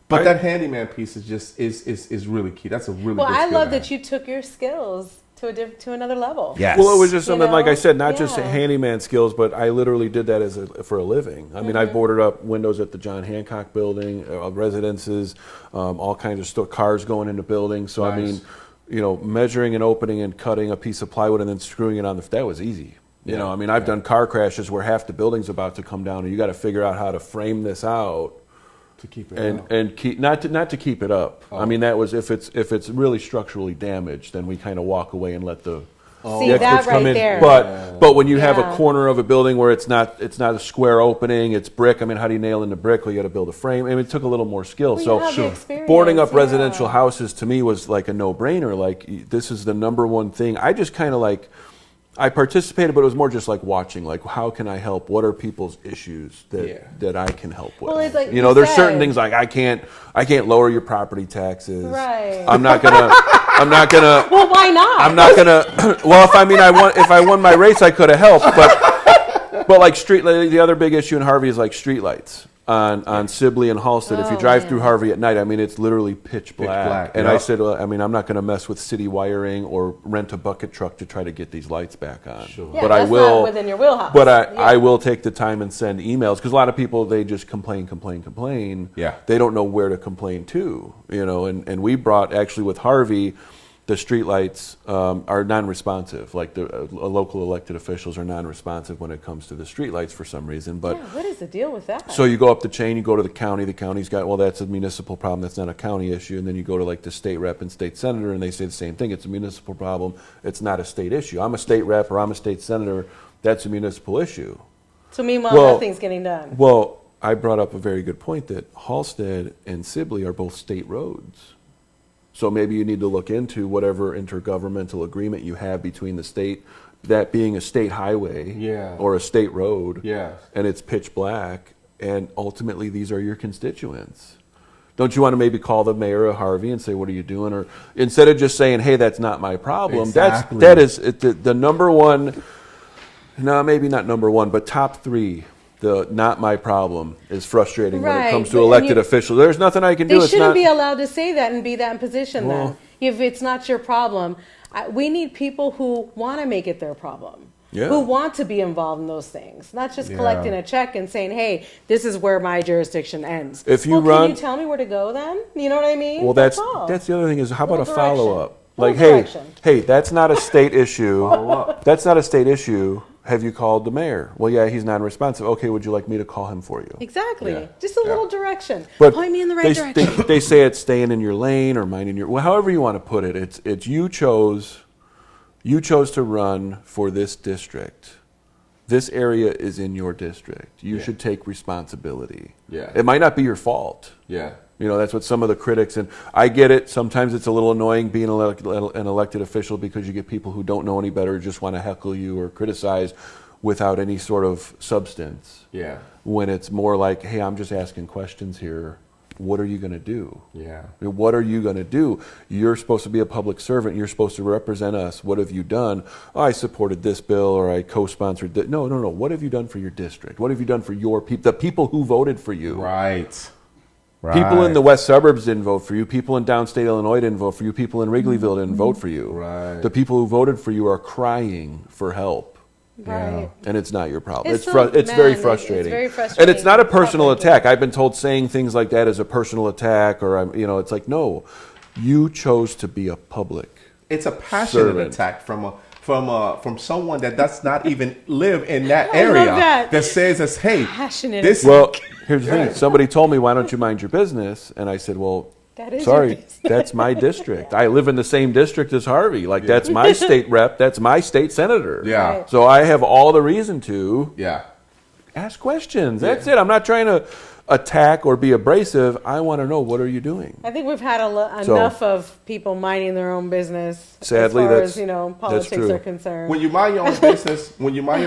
A: But that handyman piece is just is really key. That's a really good skill.
B: Well, I love that you took your skills to another level.
A: Yes.
C: Well, it was just something, like I said, not just
B: Yeah.
C: handyman skills, but I literally did that for a living. I mean, I boarded up windows at the John Hancock building, residences, all kinds of cars going into buildings. So,
A: Nice.
C: I mean, measuring and opening and cutting a piece of plywood and then screwing it on that was easy. I mean, I've done car crashes where half the building's about to come down and you got to figure out how to frame this out
A: to keep it
C: and keep not to keep it up. I mean, that was if it's really structurally damaged, then we kind of walk away and let the
B: See, that right there.
C: But when you have a
B: Yeah.
C: corner of a building where it's not a square opening, it's brick. I mean, how do you nail in the brick? Well, you got to build a frame. I mean, it took a little more skill.
B: Well, you
C: so
B: have the experience,
C: boarding up
B: yeah.
C: residential houses to me was like a no-brainer. Like, this is the number one thing. I just kind of I participated, but it was more just like watching. Like, how can I help? What are people's issues that I can help with?
B: Well, it's like
C: you know,
B: you
C: there's
B: said.
C: certain things like I can't lower your property taxes.
B: Right.
C: I'm not gonna.
B: Well, why not?
C: I'm not gonna. Well, if I won my race, I could have helped. But like the other big issue in Harvey is like street lights. on Sibley and Halstead. If you
B: Oh,
C: drive
B: man.
C: through Harvey at night, I mean, it's literally pitch black.
A: black,
C: And
A: yeah.
C: I said, well, I mean, I'm not going to mess with city wiring or rent a bucket truck to try to get these lights back on.
A: Sure.
B: Yeah,
C: but
B: that's
C: I will,
B: not within your wheelhouse.
C: But
B: Yeah.
C: I will take the time and send emails, because a lot of people, they just complain.
A: Yeah.
C: They don't know where to complain to, you know. And we brought, actually with Harvey, the streetlights are non-responsive. Like the local elected officials are non-responsive when it comes to the streetlights for some reason. But
B: Yeah, what is the deal with that?
C: so you go up the chain, you go to the county. The county's got, well, that's a municipal problem. That's not a county issue. And then you go to like the state rep and state senator, and they say the same thing. It's a municipal problem. It's not a state issue. I'm a state rep or I'm a state senator. That's a municipal issue.
B: So meanwhile,
C: Well-
B: nothing's getting done.
C: Well, I brought up a very good point that Halstead and Sibley are both state roads. So maybe you need to look into whatever intergovernmental agreement you have between the state, that being a state highway
A: Yeah.
C: or a state road,
A: Yes.
C: and it's pitch black, and ultimately these are your constituents. Don't you want to maybe call the mayor of Harvey and say, what are you doing? Or instead of just saying, hey, that's not my problem,
A: Exactly.
C: that is the number one, no, maybe not number one, but top three. The not my problem is frustrating when it
B: Right,
C: comes to
B: but- and
C: elected
B: you-
C: officials. There's nothing I can do.
B: They
C: It's
B: shouldn't
C: not.
B: be allowed to say that and be that in position
C: Well-
B: then. If it's not your problem, we need people who want to make it their problem.
C: Yeah.
B: Who want to be involved in those things, not just
A: Yeah.
B: collecting a check and saying, "Hey, this is where my jurisdiction ends."
C: If you
B: well,
C: run-
B: can you tell me where to go then? You know what I mean?
C: Well, that's
B: all.
C: the other thing is, how about a
B: Little
C: follow
B: direction.
C: up?
B: Little
C: Like, hey,
B: direction.
C: that's not a state issue. That's not a state issue. Have you called the mayor? Well, yeah, he's non-responsive. Okay, would you like me to call him for you?
B: Exactly.
A: Yeah.
B: Just a
A: Yeah.
B: little direction.
C: But
B: Point me in the right direction.
C: They say it's staying in your lane or minding your, well, however you want to put it. It's you chose to run for this district. This area is in your district. You
A: Yeah.
C: should take responsibility.
A: Yeah.
C: It might not be your fault.
A: Yeah.
C: You know, that's what some of the critics, and I get it. Sometimes it's a little annoying being an elected official, because you get people who don't know any better, just want to heckle you or criticize without any sort of substance.
A: Yeah.
C: When it's more like, hey, I'm just asking questions here. What are you going to do?
A: Yeah.
C: I mean, what are you going to do? You're supposed to be a public servant. You're supposed to represent us. What have you done? Oh, I supported this bill, or I co-sponsored this. No. What have you done for your district? What have you done for your people? The people who voted for you.
A: Right.
C: People in the west suburbs didn't vote for you. People in downstate Illinois didn't vote for you. People in Wrigleyville didn't vote for you.
A: Right.
C: The people who voted for you are crying for help,
B: Right.
C: and it's not your problem.
B: It's
C: It's
B: so-
C: it's
B: man,
C: very
B: it's
C: frustrating.
B: very
C: And
B: frustrating.
C: it's not a personal
B: Public.
C: attack. I've been told saying things like that is a personal attack, or it's like, no, you chose to be a public.
A: It's a passionate
C: Servant.
A: attack from someone that does not even live in that
B: I love
A: area
B: that.
A: says us, hey,
B: Passionate
A: this
C: Well, here's the thing. Somebody told me, why don't you mind your business? And I said, well,
B: That is your
C: sorry,
B: business.
C: that's my district. I live in the same district as Harvey. Like, that's my state rep. That's my state senator.
A: Yeah.
B: Right.
C: So I have all the reason to
A: Yeah.
C: ask questions. That's it. I'm not trying to attack or be abrasive. I want to know, what are you doing?
B: I think we've had
C: So-
B: enough of people minding their own business.
C: Sadly,
B: as far
C: that's-
B: as,
C: that's
B: politics
C: true.
B: are concerned.
A: When you mind your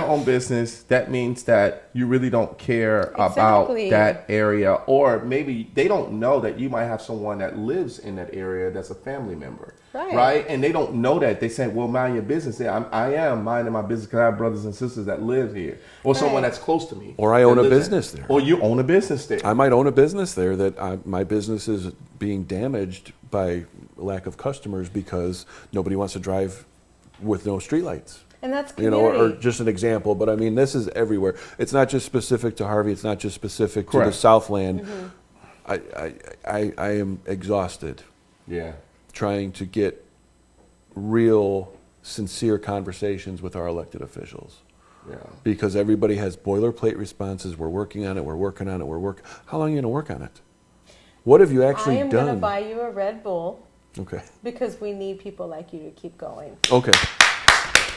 A: own business, that means that you really don't care about
B: Exactly.
A: that area, or maybe they don't know that you might have someone that lives in that area that's a family member,
B: Right.
A: And they don't know that. They say, "Well, mind your business." Yeah, I am minding my business because I have brothers and sisters that live here, or someone
B: Right.
A: that's close to me,
C: Or I
A: that
C: own a
A: lives
C: business there.
A: or you own a business there.
C: I might own a business there that my business is being damaged by lack of customers because nobody wants to drive with no streetlights.
B: And that's
C: You
B: community.
C: know, or just an example, but I mean, this is everywhere. It's not just specific to Harvey. It's not just specific to the
A: Correct.
C: Southland. I am exhausted
A: Yeah,
C: trying to get real, sincere conversations with our elected officials,
A: yeah.
C: because everybody has boilerplate responses. We're working on it. We're working on it. How long are you going to work on it? What have you
B: I
C: actually
B: am going to
C: done?
B: buy you a Red Bull
C: Okay.
B: because we need people like you to keep going.
C: Okay.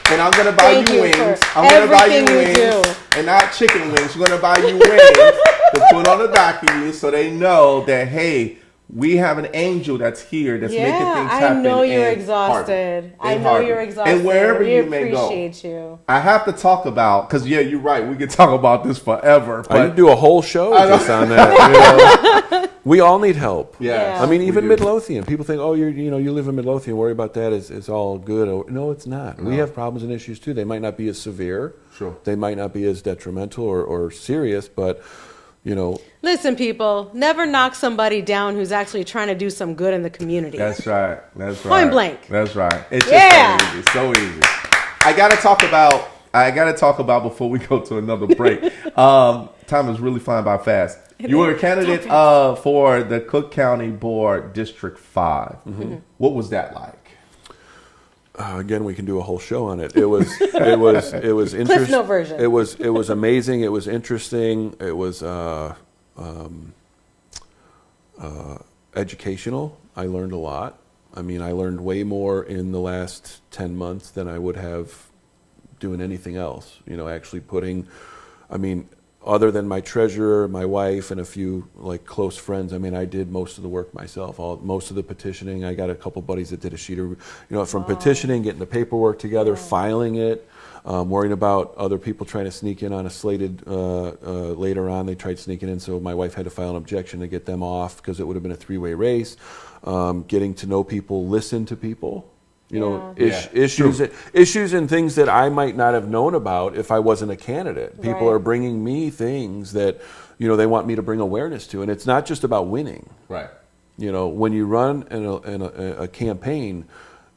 A: And I'm gonna buy
B: Thank
A: you
B: you
A: wings.
B: for
A: I'm gonna buy you
B: everything you
A: wings,
B: do.
A: and not chicken wings. We're gonna buy you wings to put on the back of you, so they know that hey, we have an angel that's here that's making things
B: I
A: happen.
B: know you're
A: in
B: exhausted.
A: Harvey.
B: I
A: In
B: know
A: Harvey.
B: you're exhausted.
A: And wherever
B: we
A: you may go,
B: appreciate you.
A: I have to talk about because yeah, you're right. We could talk about this forever.
C: I
A: But
C: could do a whole show just on that. You know? We all need help.
A: yeah,
C: I mean,
A: we
C: even
A: do.
C: Midlothian. People think, oh, you live in Midlothian. Worry about that. It's all good. No, it's not. We have problems and issues too. They might not be as severe.
A: Sure.
C: They might not be as detrimental or serious, but
B: Listen, people, never knock somebody down who's actually trying to do some good in the community.
A: That's right. That's right.
B: Point blank.
A: That's right. It's just so easy. I gotta talk about before we go to another break. Time is really flying by fast. You were a candidate for the Cook County Board District 5. Mm-hmm. What was that like?
C: Again, we can do a whole show on it. It was interesting.
B: Cliff Note version.
C: It was amazing. It was interesting. It was educational. I learned a lot. I mean, I learned way more in the last 10 months than I would have doing anything else. Actually other than my treasurer, my wife, and a few close friends, I did most of the work myself. Most of the petitioning. I got a couple buddies that did a sheet of, from petitioning, getting the paperwork together, filing it, worrying about other people trying to sneak in on a slated. Later on, they tried sneaking in, so my wife had to file an objection to get them off because it would have been a three-way race. Getting to know people, listen to people. Issues and things that I might not have known about if I wasn't a candidate. People are bringing me things that, they want me to bring awareness to. And it's not just about winning.
A: Right.
C: When you run in a campaign,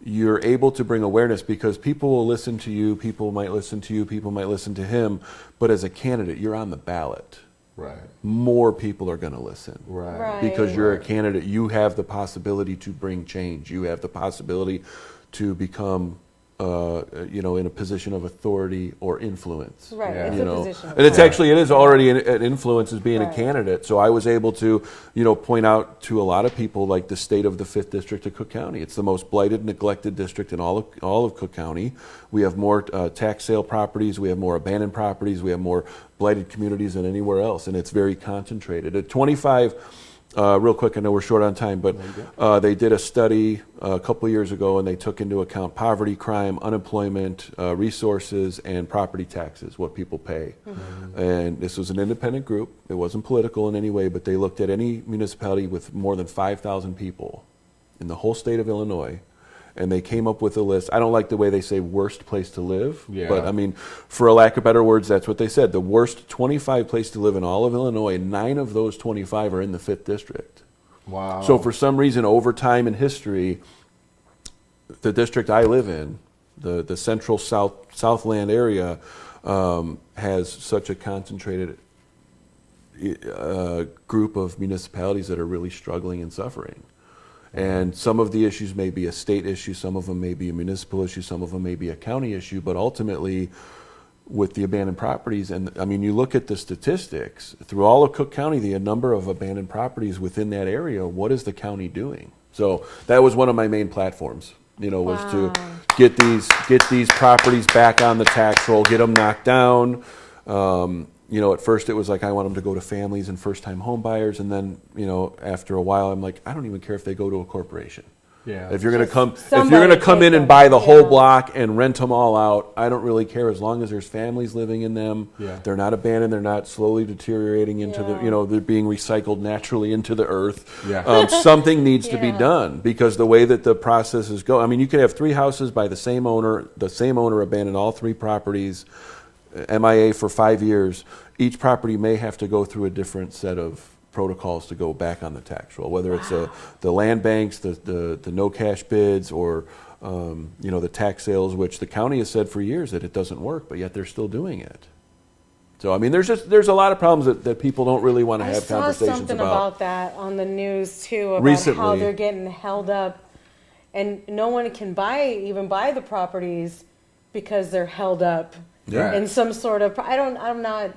C: you're able to bring awareness because people will listen to you, people might listen to you, people might listen to him. But as a candidate, you're on the ballot.
A: Right.
C: More people are going to listen.
A: Right.
C: Because you're a candidate, you have the possibility to bring change. You have the possibility to become, in a position of authority or influence.
B: Right, it's a position.
C: And it is already an influence as being a candidate. So I was able to, point out to a lot of people the state of the 5th District of Cook County. It's the most blighted, neglected district in all of Cook County. We have more tax sale properties. We have more abandoned properties. We have more blighted communities than anywhere else. And it's very concentrated. At 25... real quick, I know we're short on time, but they did a study a couple of years ago, and they took into account poverty, crime, unemployment, resources, and property taxes, what people pay. Mm-hmm. And this was an independent group. It wasn't political in any way, but they looked at any municipality with more than 5,000 people in the whole state of Illinois, and they came up with a list. I don't like the way they say worst place to live, but for a lack of better words, that's what they said. The worst 25 place to live in all of Illinois, 9 of those 25 are in the 5th District.
A: Wow.
C: So for some reason, over time in history, the district I live in, the central Southland area, has such a concentrated group of municipalities that are really struggling and suffering. And some of the issues may be a state issue, some of them may be a municipal issue, some of them may be a county issue, but ultimately with the abandoned properties, and you look at the statistics, through all of Cook County, the number of abandoned properties within that area, what is the county doing? So that was one of my main platforms, was to get these properties back on the tax roll, get them knocked down. At first it was I want them to go to families and first-time home buyers, and then, after a while, I'm I don't even care if they go to a corporation.
A: Yeah.
C: If you're going to come in and buy the whole block and rent them all out, I don't really care as long as there's families living in them. Yeah. They're not abandoned. They're not slowly deteriorating into they're being recycled naturally into the earth. Yeah. Something needs to be done because the way that the processes go, you could have 3 houses by the same owner abandoned all 3 properties, MIA for 5 years. Each property may have to go through a different set of protocols to go back on the tax roll, whether it's the land banks, the no cash bids, or the tax sales, which the county has said for years that it doesn't work, but yet they're still doing it. So there's a lot of problems that people don't really want to have conversations about.
B: I saw something about that on the news too, about
C: recently,
B: how they're getting held up, and no one can even buy the properties because they're held up.
C: Yeah.
B: In some sort of, I don't know.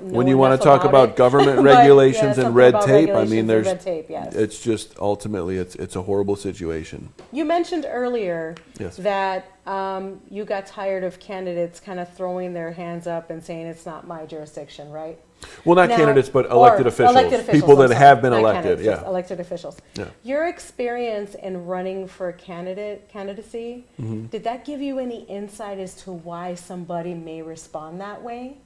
C: When you want to talk about government regulations and red tape,
B: there's red tape. Yes.
C: It's just ultimately it's a horrible situation.
B: You mentioned earlier that you got tired of candidates kind of throwing their hands up and saying it's not my jurisdiction, right?
C: Well, not candidates, but elected officials. People that have been elected.
B: Yeah, elected officials. Yeah. Your experience in running for candidacy, did that give you any insight as to why somebody may respond that way?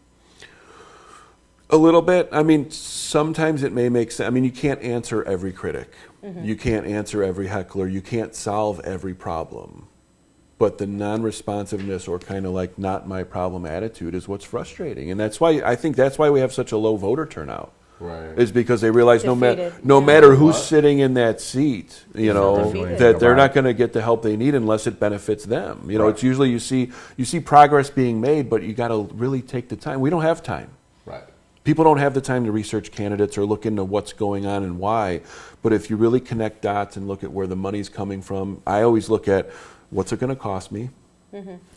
C: A little bit. Sometimes it may make sense. You can't answer every critic. You can't answer every heckler. You can't solve every problem. But the non-responsiveness or kind of not my problem attitude is what's frustrating. And I think that's why we have such a low voter turnout.
D: Right.
C: is because they realize no
B: Defeated.
C: matter who's
D: What?
C: sitting in that seat, you know,
B: Defeated.
C: that they're not going to get the help they need unless it benefits them. You know,
D: Right.
C: it's usually you see progress being made, but you got to really take the time. We don't have time.
D: Right.
C: People don't have the time to research candidates or look into what's going on and why. But if you really connect dots and look at where the money's coming from, I always look at what's it going to cost me,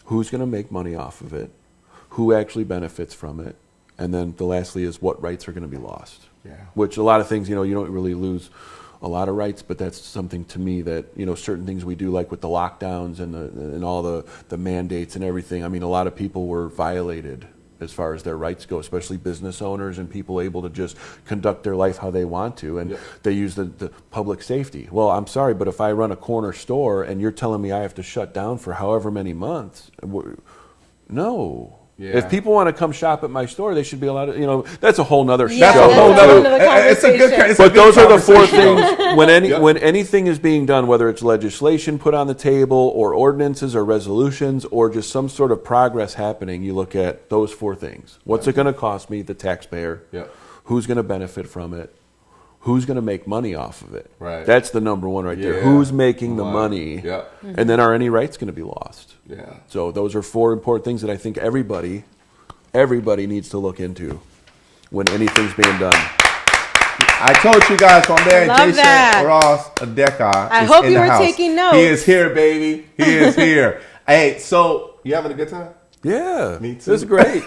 C: who's going to make money off of it, who actually benefits from it, and then the lastly is what rights are going to be lost.
D: Yeah.
C: Which a lot of things, you know, you don't really lose a lot of rights, but that's something to me that, you know, certain things we do, like with the lockdowns and all the mandates and everything. I mean, a lot of people were violated as far as their rights go, especially business owners and people able to just conduct their life how they want to, and they use the public safety. Well, I'm sorry, but if I run a corner store and you're telling me I have to shut down for however many months, no.
D: Yeah.
C: If people want to come shop at my store, they should be allowed to, you know, that's a whole nother
B: Yeah,
C: show.
B: that's a whole
C: too.
B: nother
A: It's a good.
B: conversation.
A: It's a
C: But
A: good
C: those are the four
A: conversation.
C: things when anything is being done, whether it's legislation put on the table or ordinances or resolutions or just some sort of progress happening, you look at those four things. What's it going to cost me, the taxpayer?
D: Yep.
C: Who's going to benefit from it? Who's going to make money off of it?
D: Right.
C: That's the number one right there.
D: Yeah.
C: Who's making the money?
D: Yeah.
C: And then are any rights going to be lost?
D: Yeah.
C: So those are four important things that I think everybody needs to look into when anything's being done.
A: I told you guys from there,
B: Love
A: Jason
B: that.
A: Ross Adeka.
B: I
A: is
B: hope
A: in
B: you
A: the
B: were
A: house.
B: taking notes.
A: He is here, baby. He is here. Hey, so you having a good time?
C: Yeah,
A: Me too.
C: This is great. You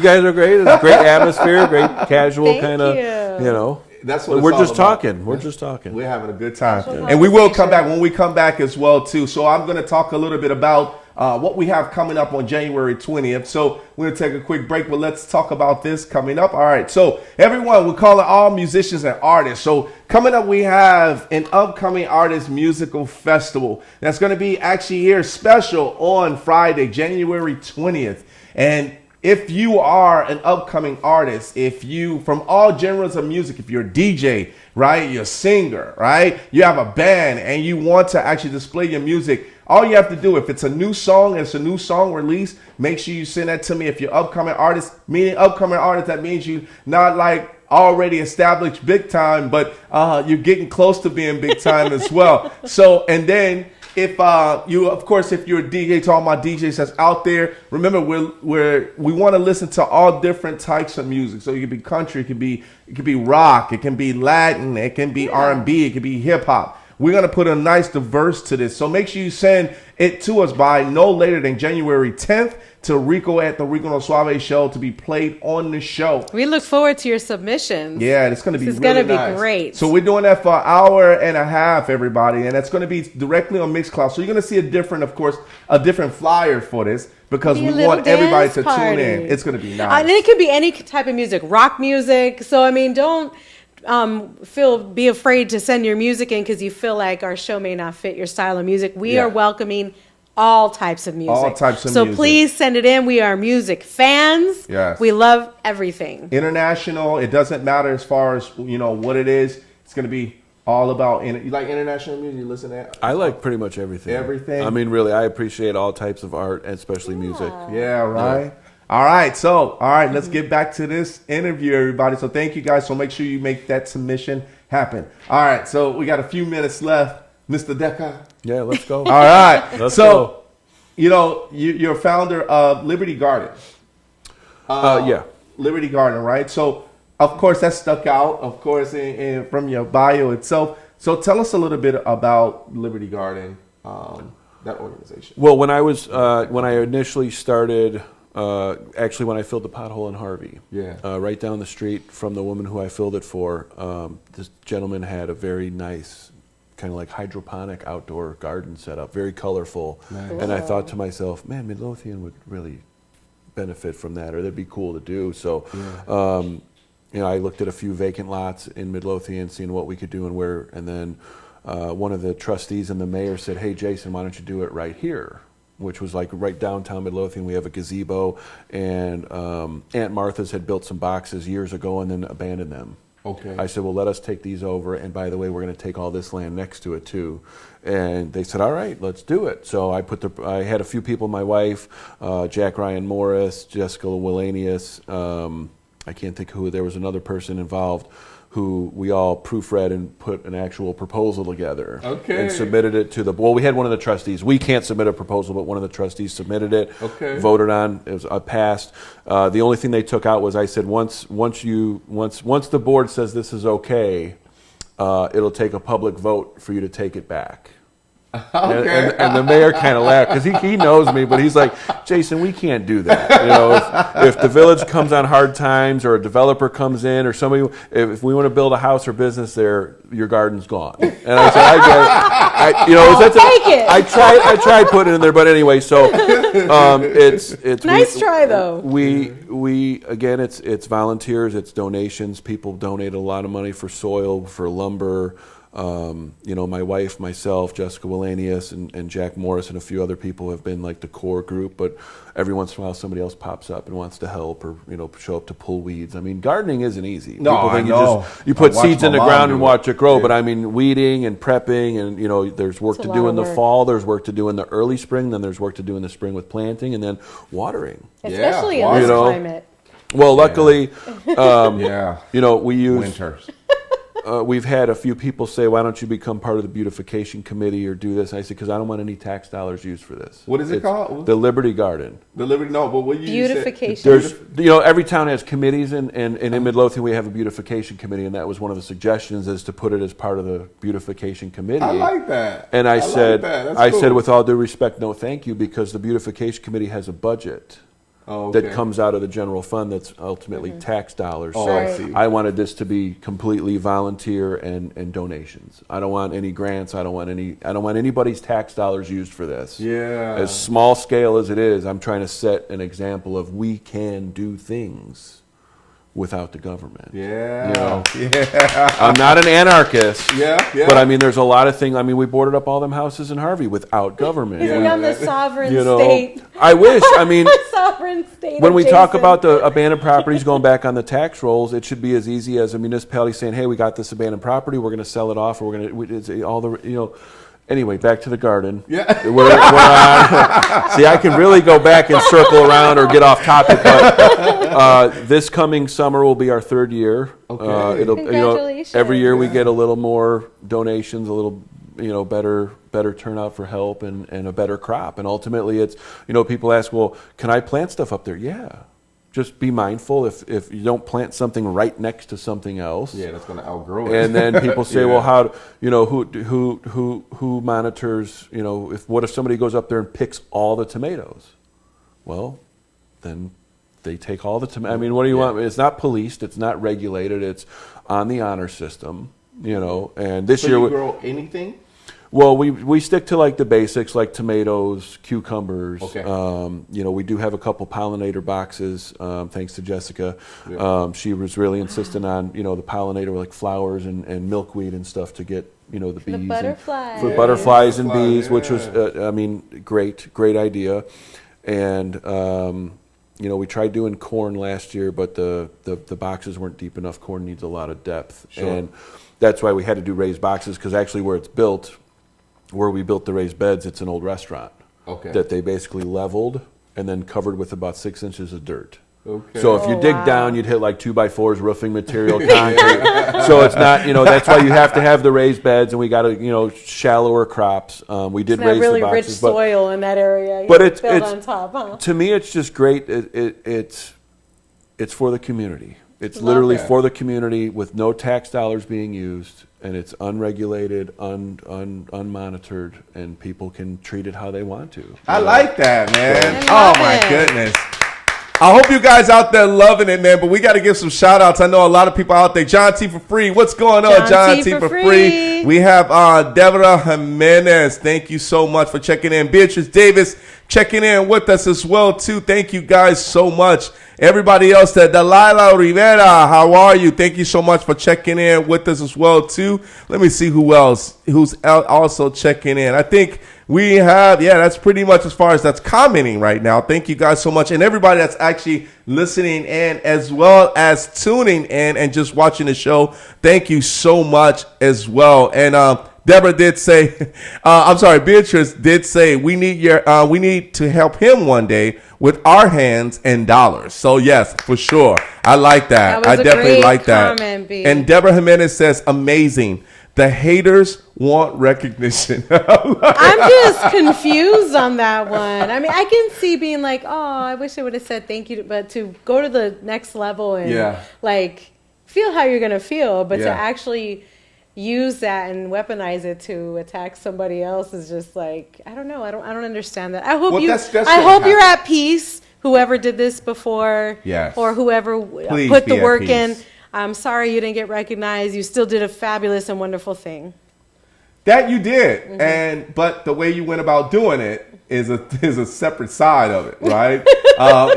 C: guys are great. It's a great atmosphere, great casual
B: Thank
C: kind of,
B: you.
C: you know.
D: That's what
C: we're
D: it's all
C: just
D: about.
C: talking. We're just talking.
A: We're having a good time.
B: Casual
A: And we will come
B: conversation.
A: back when we come back as well, too. So I'm going to talk a little bit about what we have coming up on January 20th. So we're going to take a quick break, but let's talk about this coming up. All right. So everyone, we're calling all musicians and artists. So coming up, we have an upcoming artist musical festival that's going to be actually here special on Friday, January 20th. And if you are an upcoming artist, if you, from all genres of music, if you're a DJ, right, you're a singer, right, you have a band and you want to actually display your music, all you have to do, if it's a new song, it's a new song release, make sure you send that to me. If you're upcoming artist, meaning upcoming artist, that means you not like already established big time, but you're getting close to being big time as well. So, and then if you, of course, if you're a DJ, to all my DJs that's out there, remember we want to listen to all different types of music. So it could be country, it could be rock, it can be Latin, it can be R&B, it could be hip hop. We're going to put a nice diverse to this. So make sure you send it to us by no later than January 10th to Rico at the Rico no Suave show to be played on the show.
B: We look forward to your submissions.
A: Yeah, it's going to be
B: This is
A: really
B: gonna be
A: nice.
B: great.
A: So we're doing that for an hour and a half, everybody, and it's going to be directly on Mixcloud. So you're going to see a different flyer for this because
B: Be
A: we
B: a little
A: want everybody
B: dance
A: to
B: party.
A: tune in. It's going to be nice.
B: And it could be any type of music, rock music. So I mean, don't be afraid to send your music in because you feel like our show may not fit your style of music. We
A: Yeah.
B: are welcoming all types of music.
A: All types of
B: so
A: music.
B: please send it in. We are music fans.
A: Yes.
B: We love everything.
A: International, it doesn't matter as far as what it is. It's going to be all about. You like international music? You listen to that?
C: I like pretty much everything.
A: Everything?
C: I mean, really, I appreciate all types of art, and especially music.
A: Yeah, right. All right, let's get back to this interview, everybody. So thank you guys. So make sure you make that submission happen. All right, so we got a few minutes left, Mr. Deca.
C: Yeah, let's go.
A: All right,
C: Let's go.
A: You're founder of Liberty Garden.
C: Yeah.
A: Liberty Garden, right? So of course that stuck out, of course, from your bio itself. So tell us a little bit about Liberty Garden, that organization.
C: Well, when I initially started, actually when I filled the pothole in Harvey, right down the street from the woman who I filled it for, this gentleman had a very nice kind of like hydroponic outdoor garden set up, very colorful.
D: Nice.
C: And I thought to myself, man, Midlothian would really benefit from that, or that'd be cool to do. So, I looked at a few vacant lots in Midlothian, seeing what we could do and where, and then one of the trustees and the mayor said, hey, Jason, why don't you do it right here? Which was like right downtown Midlothian. We have a gazebo, and Aunt Martha's had built some boxes years ago and then abandoned them.
D: Okay.
C: I said, well, let us take these over, and by the way, we're going to take all this land next to it too. And they said, all right, let's do it. So I had a few people, my wife, Jack Ryan Morris, Jessica Wallanius, I can't think who, there was another person involved who we all proofread and put an actual proposal together.
D: Okay.
C: And submitted it to we had one of the trustees. We can't submit a proposal, but one of the trustees submitted it.
D: Okay.
C: Voted on. It was passed. The only thing they took out was I said once the board says this is okay, it'll take a public vote for you to take it back.
D: Okay.
C: And the mayor kind of laughed because he knows me, but he's like, Jason, we can't do that. You know, if the village comes on hard times or a developer comes in or somebody, if we want to build a house or business there, your garden's gone. And I said, I get it. You know,
B: take it.
C: I tried putting it in there, but anyway, so it's
B: nice try though.
C: We again, it's volunteers, it's donations. People donate a lot of money for soil, for lumber. You know, my wife, myself, Jessica Wallanius, and Jack Morris, and a few other people have been like the core group. But every once in a while, somebody else pops up and wants to help, or show up to pull weeds. I mean, gardening isn't easy.
D: No,
C: people think
D: I know.
C: you put
D: I
C: seeds
D: watched
C: in the
D: my mom
C: ground
D: do
C: and
D: it.
C: watch it grow.
D: Yeah.
C: But I mean, weeding and prepping, and there's work
B: It's a
C: to
B: lot
C: do
B: of
C: in the
B: work.
C: fall. There's work to do in the early spring. Then there's work to do in the spring with planting, and then watering.
B: Especially
D: Yeah,
B: in this
C: you know.
B: climate.
C: Well, luckily,
D: Yeah.
C: we use.
D: Winters.
C: We've had a few people say, "Why don't you become part of the beautification committee or do this?" And I said, "Because I don't want any tax dollars used for this."
D: What is it
C: It's
D: called?
C: The Liberty Garden.
D: The Liberty, no, but what you
B: Beautification.
C: There's, every town has committees, and in Midlothian we have a beautification committee, and that was one of the suggestions is to put it as part of the beautification committee.
D: I like that.
C: And I
D: like
C: said,
D: that. That's cool.
C: said, with all due respect, no, thank you, because the beautification committee has a budget.
D: Oh, okay.
C: That comes out of the general fund that's ultimately tax dollars.
D: Oh,
C: So
D: I see.
C: I wanted this to be completely volunteer and donations. I don't want any grants. I don't want anybody's tax dollars used for this.
D: Yeah.
C: As small scale as it is, I'm trying to set an example of we can do things without the government.
D: Yeah.
C: You know?
D: Yeah.
C: I'm not an anarchist.
D: Yeah.
C: But I mean, there's a lot of things. I mean, we boarded up all them houses in Harvey without government.
B: Isn't on the sovereign state?
C: I wish. I mean,
B: Sovereign state.
C: when we talk
B: adjacent.
C: about the abandoned properties going back on the tax rolls, it should be as easy as a municipality saying, "Hey, we got this abandoned property. We're going to sell it off, or we're going to it's all the Anyway, back to the garden.
D: Yeah.
C: We're on. See, I can really go back and circle around or get off topic, but this coming summer will be our third year.
D: Okay.
B: Congratulations.
C: Every year we get a little more donations, a little better turnout for help, and a better crop. And ultimately, it's people ask, well, can I plant stuff up there? Yeah. Just be mindful if you don't plant something right next to something else.
D: Yeah, that's going to outgrow it.
C: And then people say,
D: Yeah.
C: well, how who monitors? What if somebody goes up there and picks all the tomatoes? Well, then they take all the tomatoes. I mean, what do you want? It's not policed. It's not regulated. It's on the honor system. And this
D: So
C: year
D: you grow anything?
C: well, we stick to like the basics, like tomatoes, cucumbers.
D: Okay.
C: We do have a couple pollinator boxes, thanks to Jessica.
D: Yeah.
C: She was really insistent on, the pollinator, like flowers and milkweed and stuff to get, the bees.
B: The butterflies.
C: For
D: Yeah,
C: butterflies and
D: butterfly,
C: bees, which was,
D: yeah.
C: great idea. And, we tried doing corn last year, but the boxes weren't deep enough. Corn needs a lot of depth.
D: Sure.
C: And that's why we had to do raised boxes, because actually where we built the raised beds, it's an old restaurant
D: Okay.
C: that they basically leveled and then covered with about 6 inches of dirt.
D: Okay.
C: So if you
B: Oh,
C: dig
B: wow.
C: down, you'd hit like 2x4s, roofing material, concrete. So it's not, that's why you have to have the raised beds, and we got shallower crops. We did
B: It's
C: raise
B: not really
C: the
B: rich
C: boxes, but
B: soil in that area.
C: but
B: You
C: it's-
B: build
C: it's-
B: on top, huh?
C: to me, it's just great. It's for the community. It's
B: Love
C: literally
D: that.
C: for the community with no tax dollars being used, and it's unregulated, unmonitored, and people can treat it how they want to.
D: I like that, man.
B: I love
D: Oh, my
B: it.
D: goodness. I hope you guys out there loving it, man. But we got to give some shout outs. I know a lot of people out there. John T for free. What's going on, John T for free? We have Deborah Jimenez. Thank you so much for checking in. Beatrice Davis checking in with us as well, too. Thank you guys so much. Everybody else, Delilah Rivera, how are you? Thank you so much for checking in with us as well, too. Let me see who's also checking in. I think we have, that's pretty much as far as that's commenting right now. Thank you guys so much. And everybody that's actually listening in as well as tuning in and just watching the show, thank you so much as well. And Deborah did say, I'm sorry, Beatrice did say we need to help him one day with our hands and dollars. So yes, for sure. I like that. I definitely like that. And Deborah Jimenez says, amazing. The haters want recognition.
B: I'm just confused on that one. I mean, I can see being like, oh, I wish I would have said thank you, but to go to the next level and like feel how you're gonna feel, but to actually use that and weaponize it to attack somebody else is just like, I don't know. I don't understand that. I hope you're at peace. Whoever did this before, or whoever put the work in. I'm sorry you didn't get recognized. You still did a fabulous and wonderful thing.
D: That you did, but the way you went about doing it is a separate side of it, right?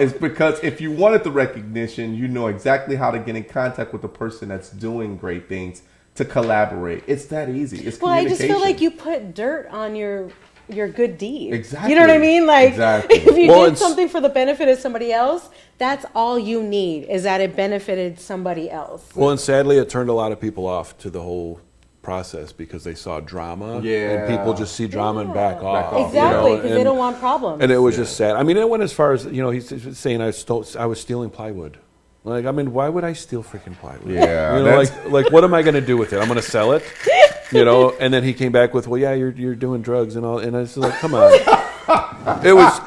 D: It's because if you wanted the recognition, you know exactly how to get in contact with the person that's doing great things to collaborate. It's that easy. It's communication.
B: I just feel like you put dirt on your good deed.
D: Exactly.
B: You know what I mean? Like, if you did something for the benefit of somebody else, that's all you need, is that it benefited somebody else.
C: Well, and sadly, it turned a lot of people off to the whole process because they saw drama. And people just see drama and back off.
B: Exactly, because they don't want problems.
C: And it was just sad. I mean, it went as far as, he's saying I was stealing plywood. Like, I mean, why would I steal freaking plywood?
D: Yeah.
C: Like, what am I going to do with it? I'm going to sell it, And then he came back with, well, yeah, you're doing drugs and all. And I was like, come on. It was.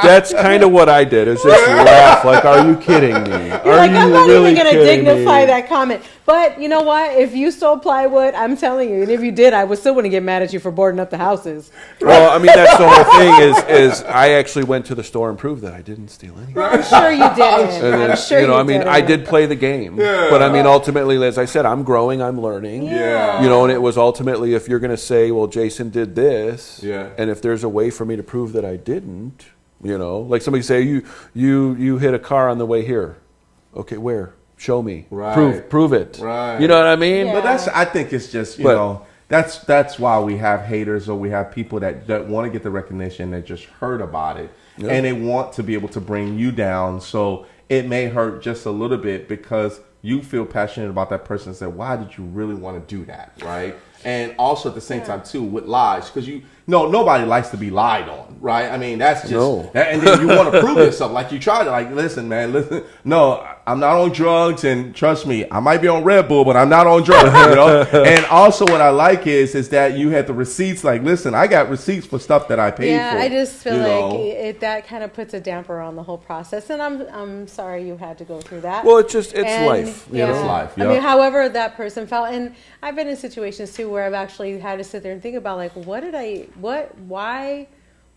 C: That's kind of what I did. Is just laugh. Like, are you kidding me?
B: I'm not really even going to dignify that comment. But you know what? If you stole plywood, I'm telling you, and if you did, I would still want to get mad at you for boarding up the houses.
C: Well, I mean, that's the whole thing. Is I actually went to the store and proved that I didn't steal anything.
B: I'm sure you didn't. I'm sure you didn't.
C: I mean, I did play the game, but I mean, ultimately, as I said, I'm growing, I'm learning. And it was ultimately, if you're going to say, well, Jason did this, and if there's a way for me to prove that I didn't, like somebody say, you hit a car on the way here. Okay, where? Show me.
D: Right.
C: Prove it.
D: Right.
C: You know what I mean?
D: But I think it's just, that's why we have haters, or we have people that want to get the recognition, that just heard about it, and they want to be able to bring you down. So it may hurt just a little bit because you feel passionate about that person and say, why did you really want to do that, right? And also at the same time, too, with lies, because nobody likes to be lied on, right? I mean, that's just, and then you want to prove yourself. Like, you try to, like, listen, no, I'm not on drugs, and trust me, I might be on Red Bull, but I'm not on drugs, And also what I like is that you had the receipts, like, listen, I got receipts for stuff that I paid for.
B: Yeah, I just feel like that kind of puts a damper on the whole process, and I'm sorry you had to go through that.
C: Well, it's life.
B: It's
D: life.
B: I mean, however that person felt, and I've been in situations, too, where I've actually had to sit there and think about, like, why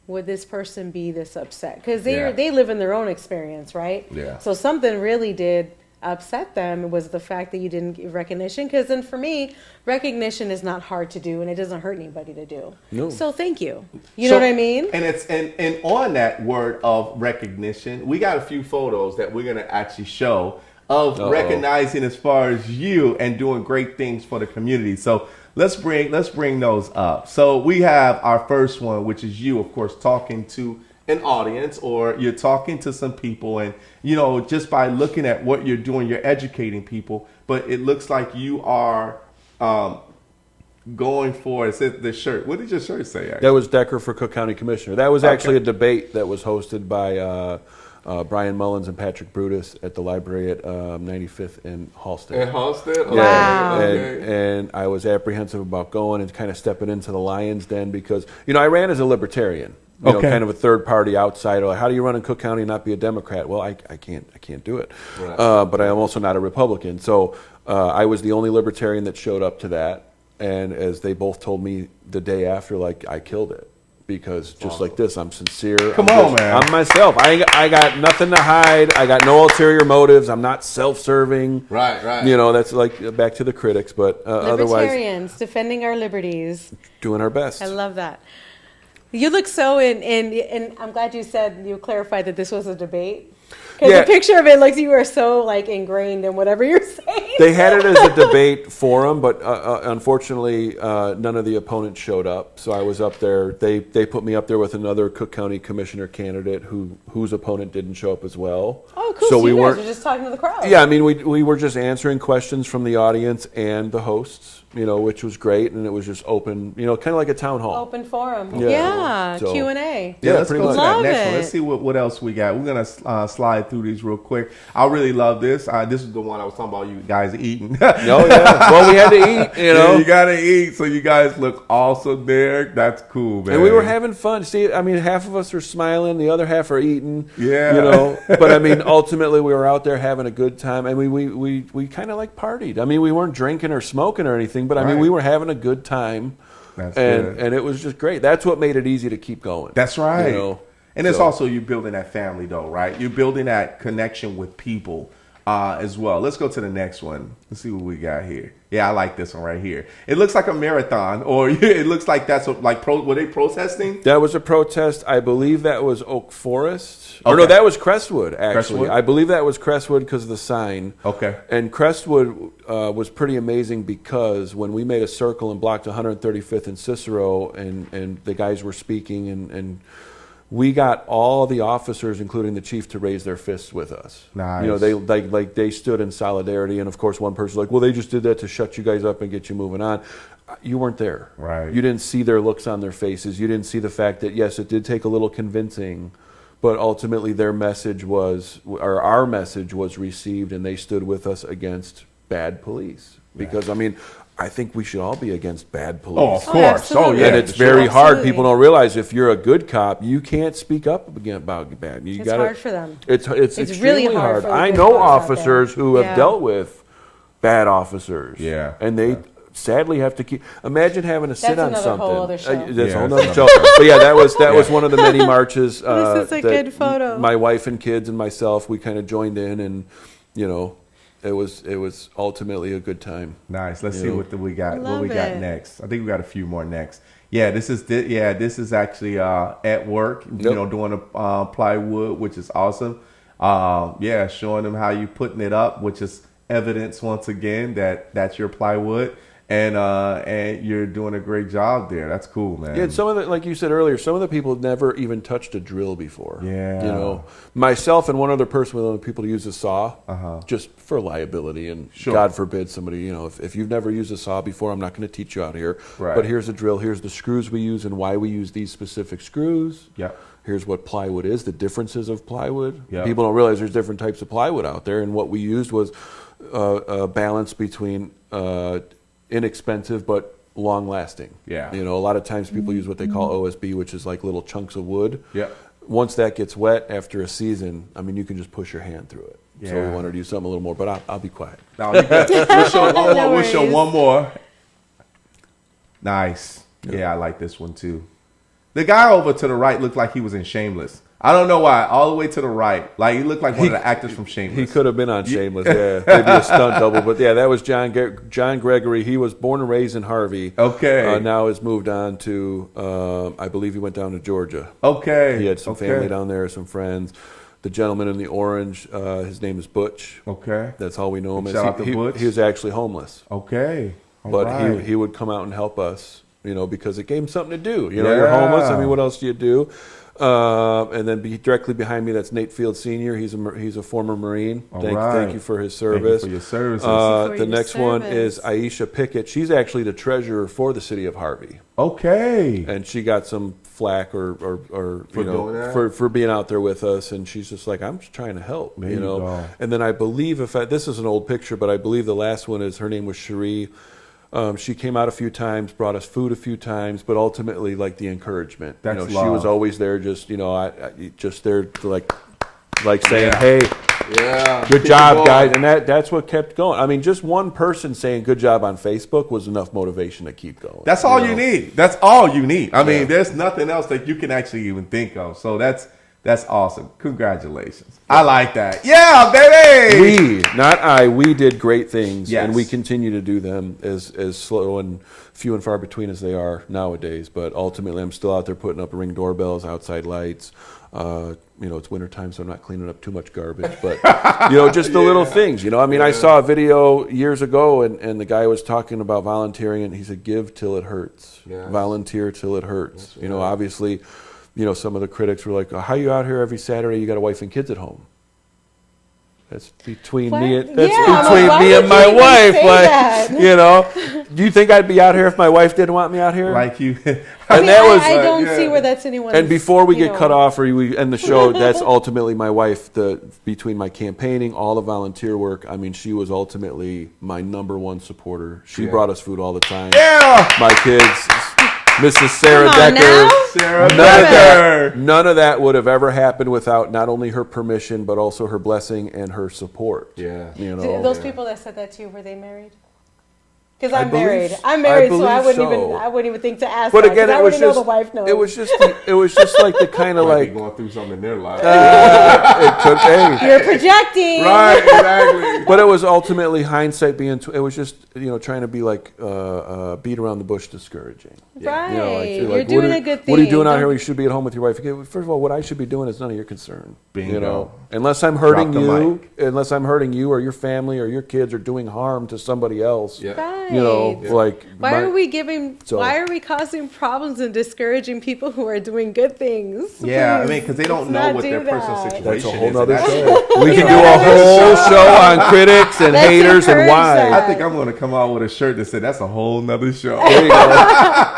B: would this person be this upset? Because they live in their own experience, right?
D: Yeah.
B: So something really did upset them was the fact that you didn't give recognition. Because then for me, recognition is not hard to do, and it doesn't hurt anybody to do. No. So thank you. You know what I mean?
D: And it's and on that word of recognition, we got a few photos that we're going to actually show of recognizing as far as you and doing great things for the community. So let's bring those up. So we have our first one, which is you, of course, talking to an audience, or you're talking to some people, and just by looking at what you're doing, you're educating people. But it looks like you are going for the shirt. What did your shirt say? Actually?
C: That was Decker for Cook County Commissioner. That was actually a debate that was hosted by Brian Mullins and Patrick Brutus at the library at 95th in Halstead.
D: In Halstead?
C: Okay. Wow. And I was apprehensive about going and kind of stepping into the lion's den because, I ran as a libertarian, kind of a third party outsider. Like, how do you run in Cook County and not be a Democrat? Well, I can't do it. Right. But I am also not a Republican. So I was the only libertarian that showed up to that. And as they both told me the day after, like, I killed it. Because just like this, I'm sincere.
D: Come on, man.
C: I'm myself. I got nothing to hide. I got no ulterior motives. I'm not self-serving.
D: Right.
C: That's like back to the critics, but
B: libertarians defending our liberties,
C: doing our best.
B: I love that. You look so and I'm glad you clarified that this was a debate. Because
C: Yeah.
B: the picture of it looks you are so like ingrained in whatever you're saying.
C: They had it as a debate forum, but unfortunately, none of the opponents showed up. So I was up there. They put me up there with another Cook County commissioner candidate whose opponent didn't show up as well.
B: Oh, cool.
C: So we
B: you guys
C: weren't
B: were just talking to the crowd.
C: Yeah, I mean, we were just answering questions from the audience and the hosts, which was great, and it was just open, kind of like a town hall.
B: Open forum.
C: Yeah.
B: Yeah.
C: So-
B: Q&A.
D: Yeah, let's
C: pretty
D: go to
C: much.
D: that
B: Love
D: next one.
B: it.
D: Let's see what else we got. We're gonna slide through these real quick. I really love this. This is the one I was talking about. You guys eating.
C: Oh yeah. Well, we had to eat,
D: Yeah, you gotta eat. So you guys look awesome there. That's cool, man.
C: And we were having fun. See, I mean, half of us are smiling, the other half are eating.
D: Yeah.
C: But I mean, ultimately, we were out there having a good time, and we kind of like partied. I mean, we weren't drinking or smoking or anything, but I mean,
D: Right.
C: we were having a good time.
D: That's good.
C: And it was just great. That's what made it easy to keep going.
D: That's right. And it's
C: So-
D: also you building that family, though, right? You're building that connection with people as well. Let's go to the next one. Let's see what we got here. Yeah, I like this one right here. It looks like a marathon, or it looks like that's were they protesting?
C: That was a protest. I believe that was Oak Forest. Or
D: Okay.
C: no, that was Crestwood, actually.
D: Crestwood?
C: I believe that was Crestwood because of the sign.
D: Okay.
C: And Crestwood was pretty amazing because when we made a circle and blocked 135th and Cicero, and the guys were speaking, and we got all the officers, including the chief, to raise their fists with us.
D: Nice.
C: They stood in solidarity, and of course, one person was like, "Well, they just did that to shut you guys up and get you moving on." You weren't there.
D: Right.
C: You didn't see their looks on their faces. You didn't see the fact that yes, it did take a little convincing, but ultimately their message was, or our message was received, and they stood with us against bad police. Because I mean, I think we should all be against bad police.
D: Oh, of
B: Oh,
D: course.
B: absolutely.
D: Yeah.
C: And it's
D: for sure.
C: very hard.
B: Absolutely.
C: People don't realize if you're a good cop, you can't speak up about bad. You
B: It's
C: gotta,
B: hard for them.
C: It's
B: It's
C: extremely
B: really hard
C: hard.
B: for the
C: I
B: good
C: know
B: cops out
C: officers
B: there.
C: who have
B: Yeah.
C: dealt with bad officers.
D: Yeah.
C: And they sadly have to keep. Imagine having to sit on
B: another
C: something.
B: whole other show.
C: That's
D: Yeah,
C: a whole
D: that's
C: other show.
D: another
C: But yeah, that was one of the many marches.
B: This is a
C: that
B: good photo.
C: My wife and kids and myself, we kind of joined in, and it was ultimately a good time.
D: Nice. Let's see
C: Yeah.
D: what we got. What
B: Love
D: we got
B: it.
D: next? I think we got a few more next. Yeah, this is actually at work.
C: Yep.
D: Doing a plywood, which is awesome. Showing them how you putting it up, which is evidence once again that that's your plywood, and you're doing a great job there. That's cool, man.
C: Yeah, and some of the, like you said earlier, some of the people never even touched a drill before.
D: Yeah.
C: Myself and one other person were the only people to use a saw,
D: Uh-huh.
C: just for liability, and
D: Sure.
C: God forbid somebody, if you've never used a saw before, I'm not going to teach you out here.
D: Right.
C: But here's a drill. Here's the screws we use and why we use these specific screws.
D: Yep.
C: Here's what plywood is, the differences of plywood.
D: Yep.
C: People don't realize there's different types of plywood out there, and what we used was a balance between inexpensive but long lasting.
D: Yeah.
C: A lot of times people use what they call OSB, which is like little chunks of wood.
D: Yep.
C: Once that gets wet after a season, I mean, you can just push your hand through it. So
D: Yeah.
C: we wanted to do something a little more, but I'll be quiet.
D: Now, we'll show one more.
B: No
D: We'll show
B: worries.
D: one more. Nice. Yeah, I like this one too. The guy over to the right looked like he was in Shameless. I don't know why. All the way to the right, like he looked like one of the actors from Shameless.
C: He could have been on Shameless, yeah. Maybe a stunt double. But yeah, that was John Gregory. He was born and raised in Harvey.
D: Okay.
C: Now has moved on to, I believe he went down to Georgia.
D: Okay.
C: He had some family down there, some friends. The gentleman in the orange, his name is Butch.
D: Okay.
C: That's all we know him as.
D: Shout out to
C: He
D: Butch.
C: was actually homeless.
D: Okay. All
C: But
D: right.
C: he would come out and help us, because it gave him something to do. You're homeless. I mean, what else do you do? And then directly behind me, that's Nate Field Sr. He's a former Marine. Thank you for his service.
D: Thank you for your services.
B: For
C: The
B: your
C: next one
B: service.
C: is Aisha Pickett. She's actually the treasurer for the city of Harvey,
D: Okay.
C: and she got some flack or
D: For doing that?
C: for being out there with us. And she's just like, I'm just trying to help,
D: There you go.
C: And then I believe this is an old picture, but I believe the last one is her name was Cherie. She came out a few times, brought us food a few times, but ultimately, like the encouragement.
D: That's
C: she
D: love.
C: was always there, just just there to like saying,
D: Yeah.
C: "Hey,
D: Yeah.
C: good
D: Keep
C: job,
D: it
C: guys,"
D: going.
C: and that's what kept going. I mean, just one person saying "good job" on Facebook was enough motivation to keep going.
D: That's all you need. That's all you need. I mean,
C: Yeah.
D: there's nothing else that you can actually even think of. So that's awesome. Congratulations. I like that. Yeah, baby.
C: We did great things,
D: Yes.
C: and we continue to do them as slow and few and far between as they are nowadays. But ultimately, I'm still out there putting up Ring doorbells, outside lights, It's wintertime, so I'm not cleaning up too much garbage. But, just the little things, I mean, I saw a video years ago, and the guy was talking about volunteering, and he said, give till it hurts. Yes. Volunteer till it hurts. Right. Obviously, some of the critics were like, how are you out here every Saturday? You got a wife and kids at home. That's between me and my wife. Do you think I'd be out here if my wife didn't want me out here?
D: Like you.
B: I don't see where that's anyone.
C: And before we get cut off or we end the show, that's ultimately my wife. Between my campaigning, all the volunteer work. I mean, she was ultimately my number one supporter. She brought us food all the time. Yeah. My kids. Mrs. Sarah Decker. None of that would have ever happened without not only her permission, but also her blessing and her support.
D: Yeah.
B: Those people that said that to you, were they married? Because I'm married. So I wouldn't even think to ask.
C: But again,
B: it was just the wife knows.
C: It was just like the kind of like
D: going through something in their life.
B: You're projecting,
D: right? Exactly.
C: But it was ultimately hindsight being. It was just trying to be like beat around the bush, discouraging.
B: Right. You're doing a good thing.
C: What are you doing out here? You should be at home with your wife. Okay, first of all, what I should be doing is none of your concern.
D: Bingo.
C: Unless I'm hurting you, or your family or your kids are doing harm to somebody else.
D: Yeah.
B: Right.
C: Why
B: are we causing problems and discouraging people who are doing good things?
D: Yeah, Please, because they don't know what their personal situation
C: That's a whole
D: is.
C: other show. We can do a whole show on critics and haters and why.
D: I think I'm going to come out with a shirt that said that's a whole nother show.
C: There you go.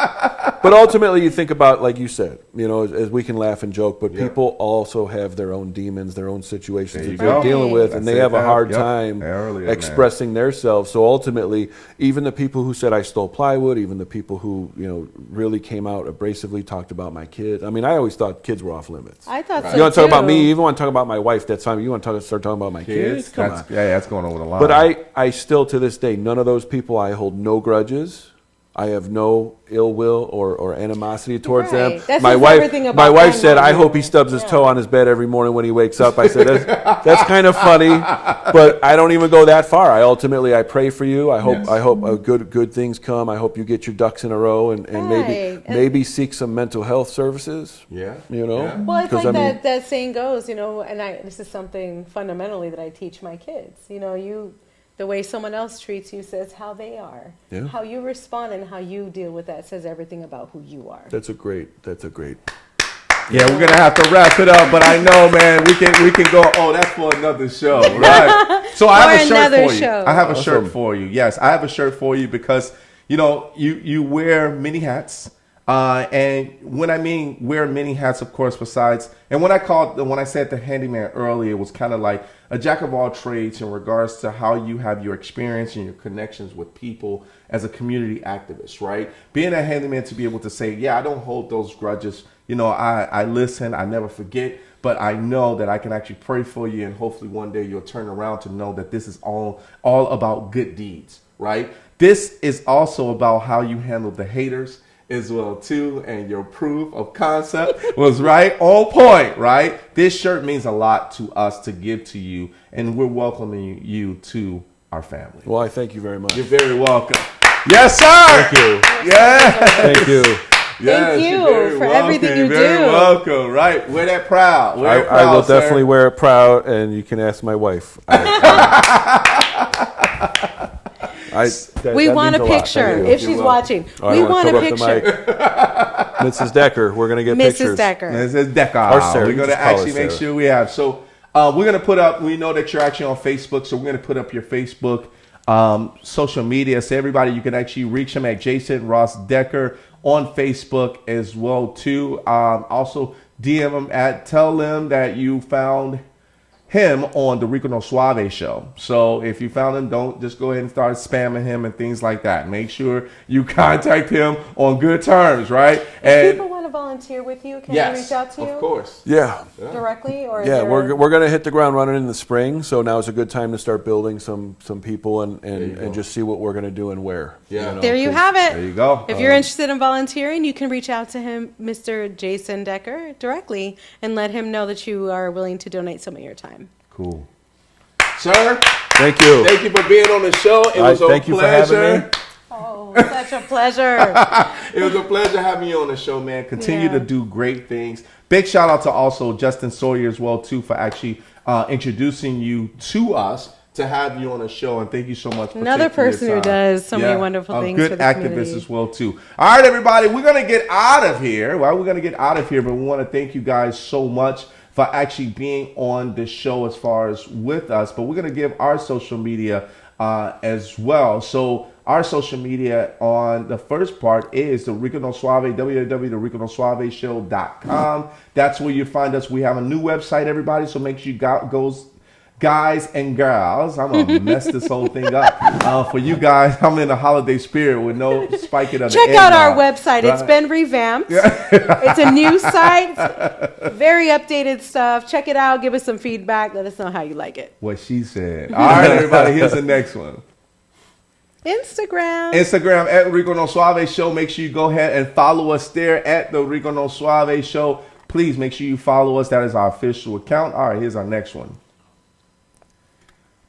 C: But ultimately, you think about, like you said, as we can laugh and joke, but people also have their own demons, their own situations that they're dealing with, and they have a hard time expressing themselves. So ultimately, even the people who said I stole plywood, even the people who really came out abrasively, talked about my kids. I mean, I always thought kids were off limits.
B: I thought so.
C: You want to talk about me? You even want to talk about my wife? That's fine. You want to start talking about my kids? Come on.
D: Yeah, that's going over the line.
C: But I still, to this day, none of those people, I hold no grudges. I have no ill will or animosity towards them. My wife said, I hope he stubs his toe on his bed every morning when he wakes up. I said, that's kind of funny, but I don't even go that far. I pray for you. I hope good things come. I hope you get your ducks in a row and maybe seek some mental health services.
D: Yeah.
B: Well, it's like that saying goes, and this is something fundamentally that I teach my kids. The way someone else treats you says how they are. Yeah. How you respond and how you deal with that says everything about who you are.
C: That's a great.
D: Yeah, we're gonna have to wrap it up, but I know, man, we can go. Oh, that's for another show, right? So I have a shirt for you. I have a shirt for you. Yes, I have a shirt for you because you wear many hats. And when I mean wear many hats, of course, besides, and when I said the handyman earlier, it was kind of like a jack of all trades in regards to how you have your experience and your connections with people as a community activist, right? Being a handyman to be able to say, yeah, I don't hold those grudges. I listen, I never forget, but I know that I can actually pray for you and hopefully one day you'll turn around to know that this is all about good deeds, right? This is also about how you handle the haters as well too, and your proof of concept was right on point, right? This shirt means a lot to us to give to you, and we're welcoming you to our family.
C: Well, I thank you very much.
D: You're very welcome. Yes, sir.
C: Thank you.
D: Yes.
C: Thank you.
B: Thank you for everything you do.
D: You're very welcome, right? Wear that proud.
C: I will definitely wear it proud, and you can ask my wife.
B: We want a picture if she's watching. We want a picture.
C: Mrs. Decker, we're going to get pictures.
D: Mrs. Decker. We're going to actually make sure we have. So we're going to put up, we know that you're actually on Facebook, so we're going to put up your Facebook social media. So everybody, you can actually reach him at Jason Ross Decker on Facebook as well too. Also DM him tell them that you found him on the Rico no Suave show. So if you found him, don't just go ahead and start spamming him and things like that. Make sure you contact him on good terms, right?
B: If people want to volunteer with you, can they reach out to you?
D: Of course.
C: Yeah.
B: Directly? Or
C: we're going to hit the ground running in the spring, so now is a good time to start building some people and just see what we're going to do and where.
D: Yeah.
B: There you have it.
D: There you go.
B: If you're interested in volunteering, you can reach out to him, Mr. Jason Decker, directly and let him know that you are willing to donate some of your time.
D: Cool. Sir,
C: thank you.
D: Thank you for being on the show. It was a pleasure.
C: Thank you for having me.
B: Oh, such a pleasure.
D: It was a pleasure having you on the show, man. Continue to do great things. Big shout out to also Justin Sawyer as well too for actually introducing you to us, to have you on the show, and thank you so much for
B: another person who does so many wonderful things for the community.
D: Good activist as well too. All right, everybody, we're gonna get out of here. Well, we're gonna get out of here, but we want to thank you guys so much for actually being on the show as far as with us. But we're gonna give our social media as well. So our social media on the first part is the Rico No Suave, www.riconosuaveshow.com. That's where you find us. We have a new website, everybody, so make sure you go, guys and girls. I'm going to mess this whole thing up. For you guys, I'm in a holiday spirit with no spiking of the
B: Check out our website. Right. It's been revamped. It's a new site. Very updated stuff. Check it out. Give us some feedback. Let us know how you like it.
D: What she said. All right, everybody. Here's the next one. Instagram at Rico No Suave Show. Make sure you go ahead and follow us there at the Rico No Suave Show. Please make sure you follow us. That is our official account. All right, here's our next one.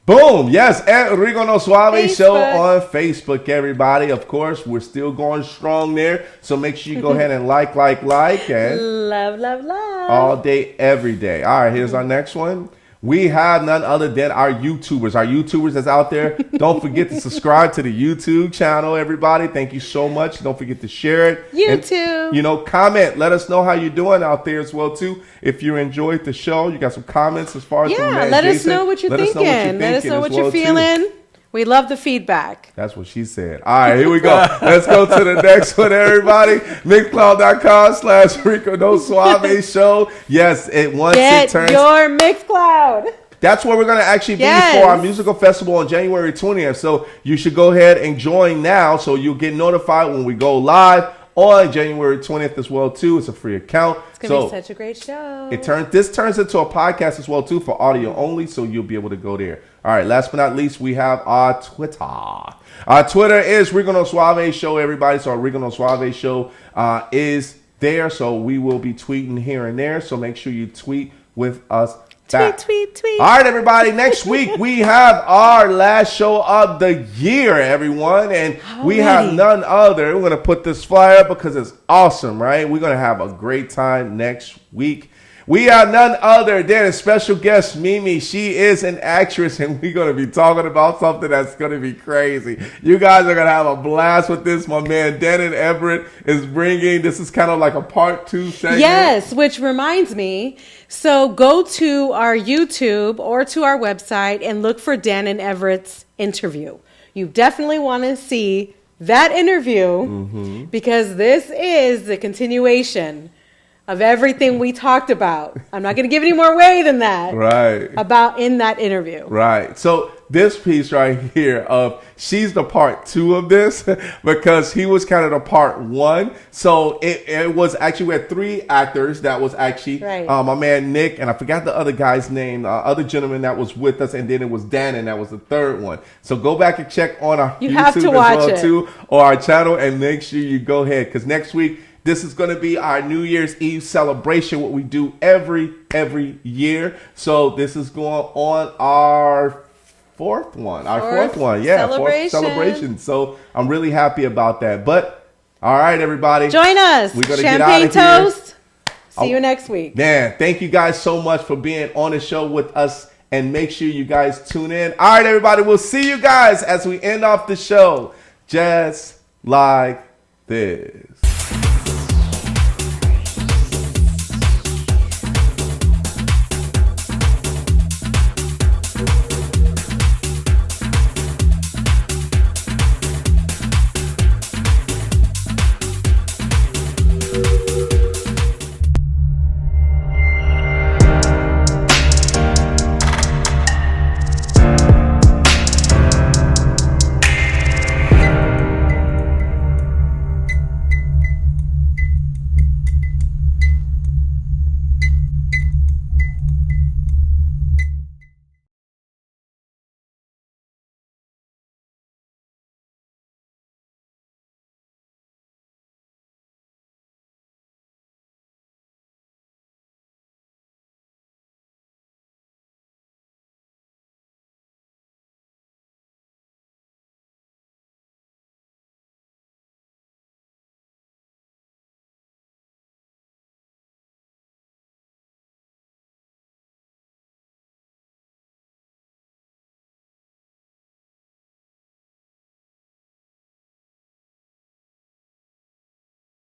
D: Boom. Yes, at Rico No Suave Show on Facebook, everybody. Of course, we're still going strong there. So make sure you go ahead and like, and
B: love.
D: All day, every day. All right, here's our next one. We have none other than our YouTubers. Our YouTubers that's out there. Don't forget to subscribe to the YouTube channel, everybody. Thank you so much. Don't forget to share it.
B: YouTube.
D: And, comment. Let us know how you're doing out there as well, too. If you enjoyed the show, you got some comments as far as
B: let us know what you're thinking. Let us know what you're feeling. We love the feedback.
D: That's what she said. All right, here we go. Let's go to the next one, everybody. Mixcloud.com/Rico No Suave Show. Yes, once it turns.
B: Get your Mixcloud.
D: That's where we're going to actually be for our musical festival on January 20th. So you should go ahead and join now so you'll get notified when we go live on January 20th as well, too. It's a free account.
B: It's going to be such a great show.
D: This turns into a podcast as well, too, for audio only, so you'll be able to go there. All right, last but not least, we have our Twitter. Our Twitter is Rico No Suave Show, everybody. So our Rico No Suave Show is there, so we will be tweeting here and there. So make sure you tweet with us.
B: Tweet.
D: All right, everybody. Next week, we have our last show of the year, everyone. And we have none other. We're going to put this flyer up because it's awesome, right? We're going to have a great time next week. We have none other than a special guest, Mimi. She is an actress, and we're going to be talking about something that's going to be crazy. You guys are going to have a blast with this. My man, Dannon Everett, is bringing, this is kind of like a part 2 segment.
B: Yes, which reminds me, so go to our YouTube or to our website and look for Dannon Everett's interview. You definitely want to see that interview because this is the continuation of everything we talked about. I'm not going to give any more away than that.
D: Right.
B: About in that interview.
D: Right. So this piece right here of she's the part 2 of this because he was kind of the part 1. So it was actually, we had 3 actors that was actually my man Nick, and I forgot the other guy's name, other gentleman that was with us, and then it was Dannon, that was the 3rd one. So go back and check on our YouTube as well too, or our channel, and make sure you go ahead because next week, this is going to be our New Year's Eve celebration, what we do every year. So this is going on our 4th one. Our 4th one. Yeah,
B: celebration.
D: 4th celebration. So I'm really happy about that. But all right, everybody.
B: Join us.
D: We're going to
B: Champagne
D: get out of here.
B: toast. See you next week.
D: Man, thank you guys so much for being on the show with us. And make sure you guys tune in. All right, everybody. We'll see you guys as we end off the show. Just like this.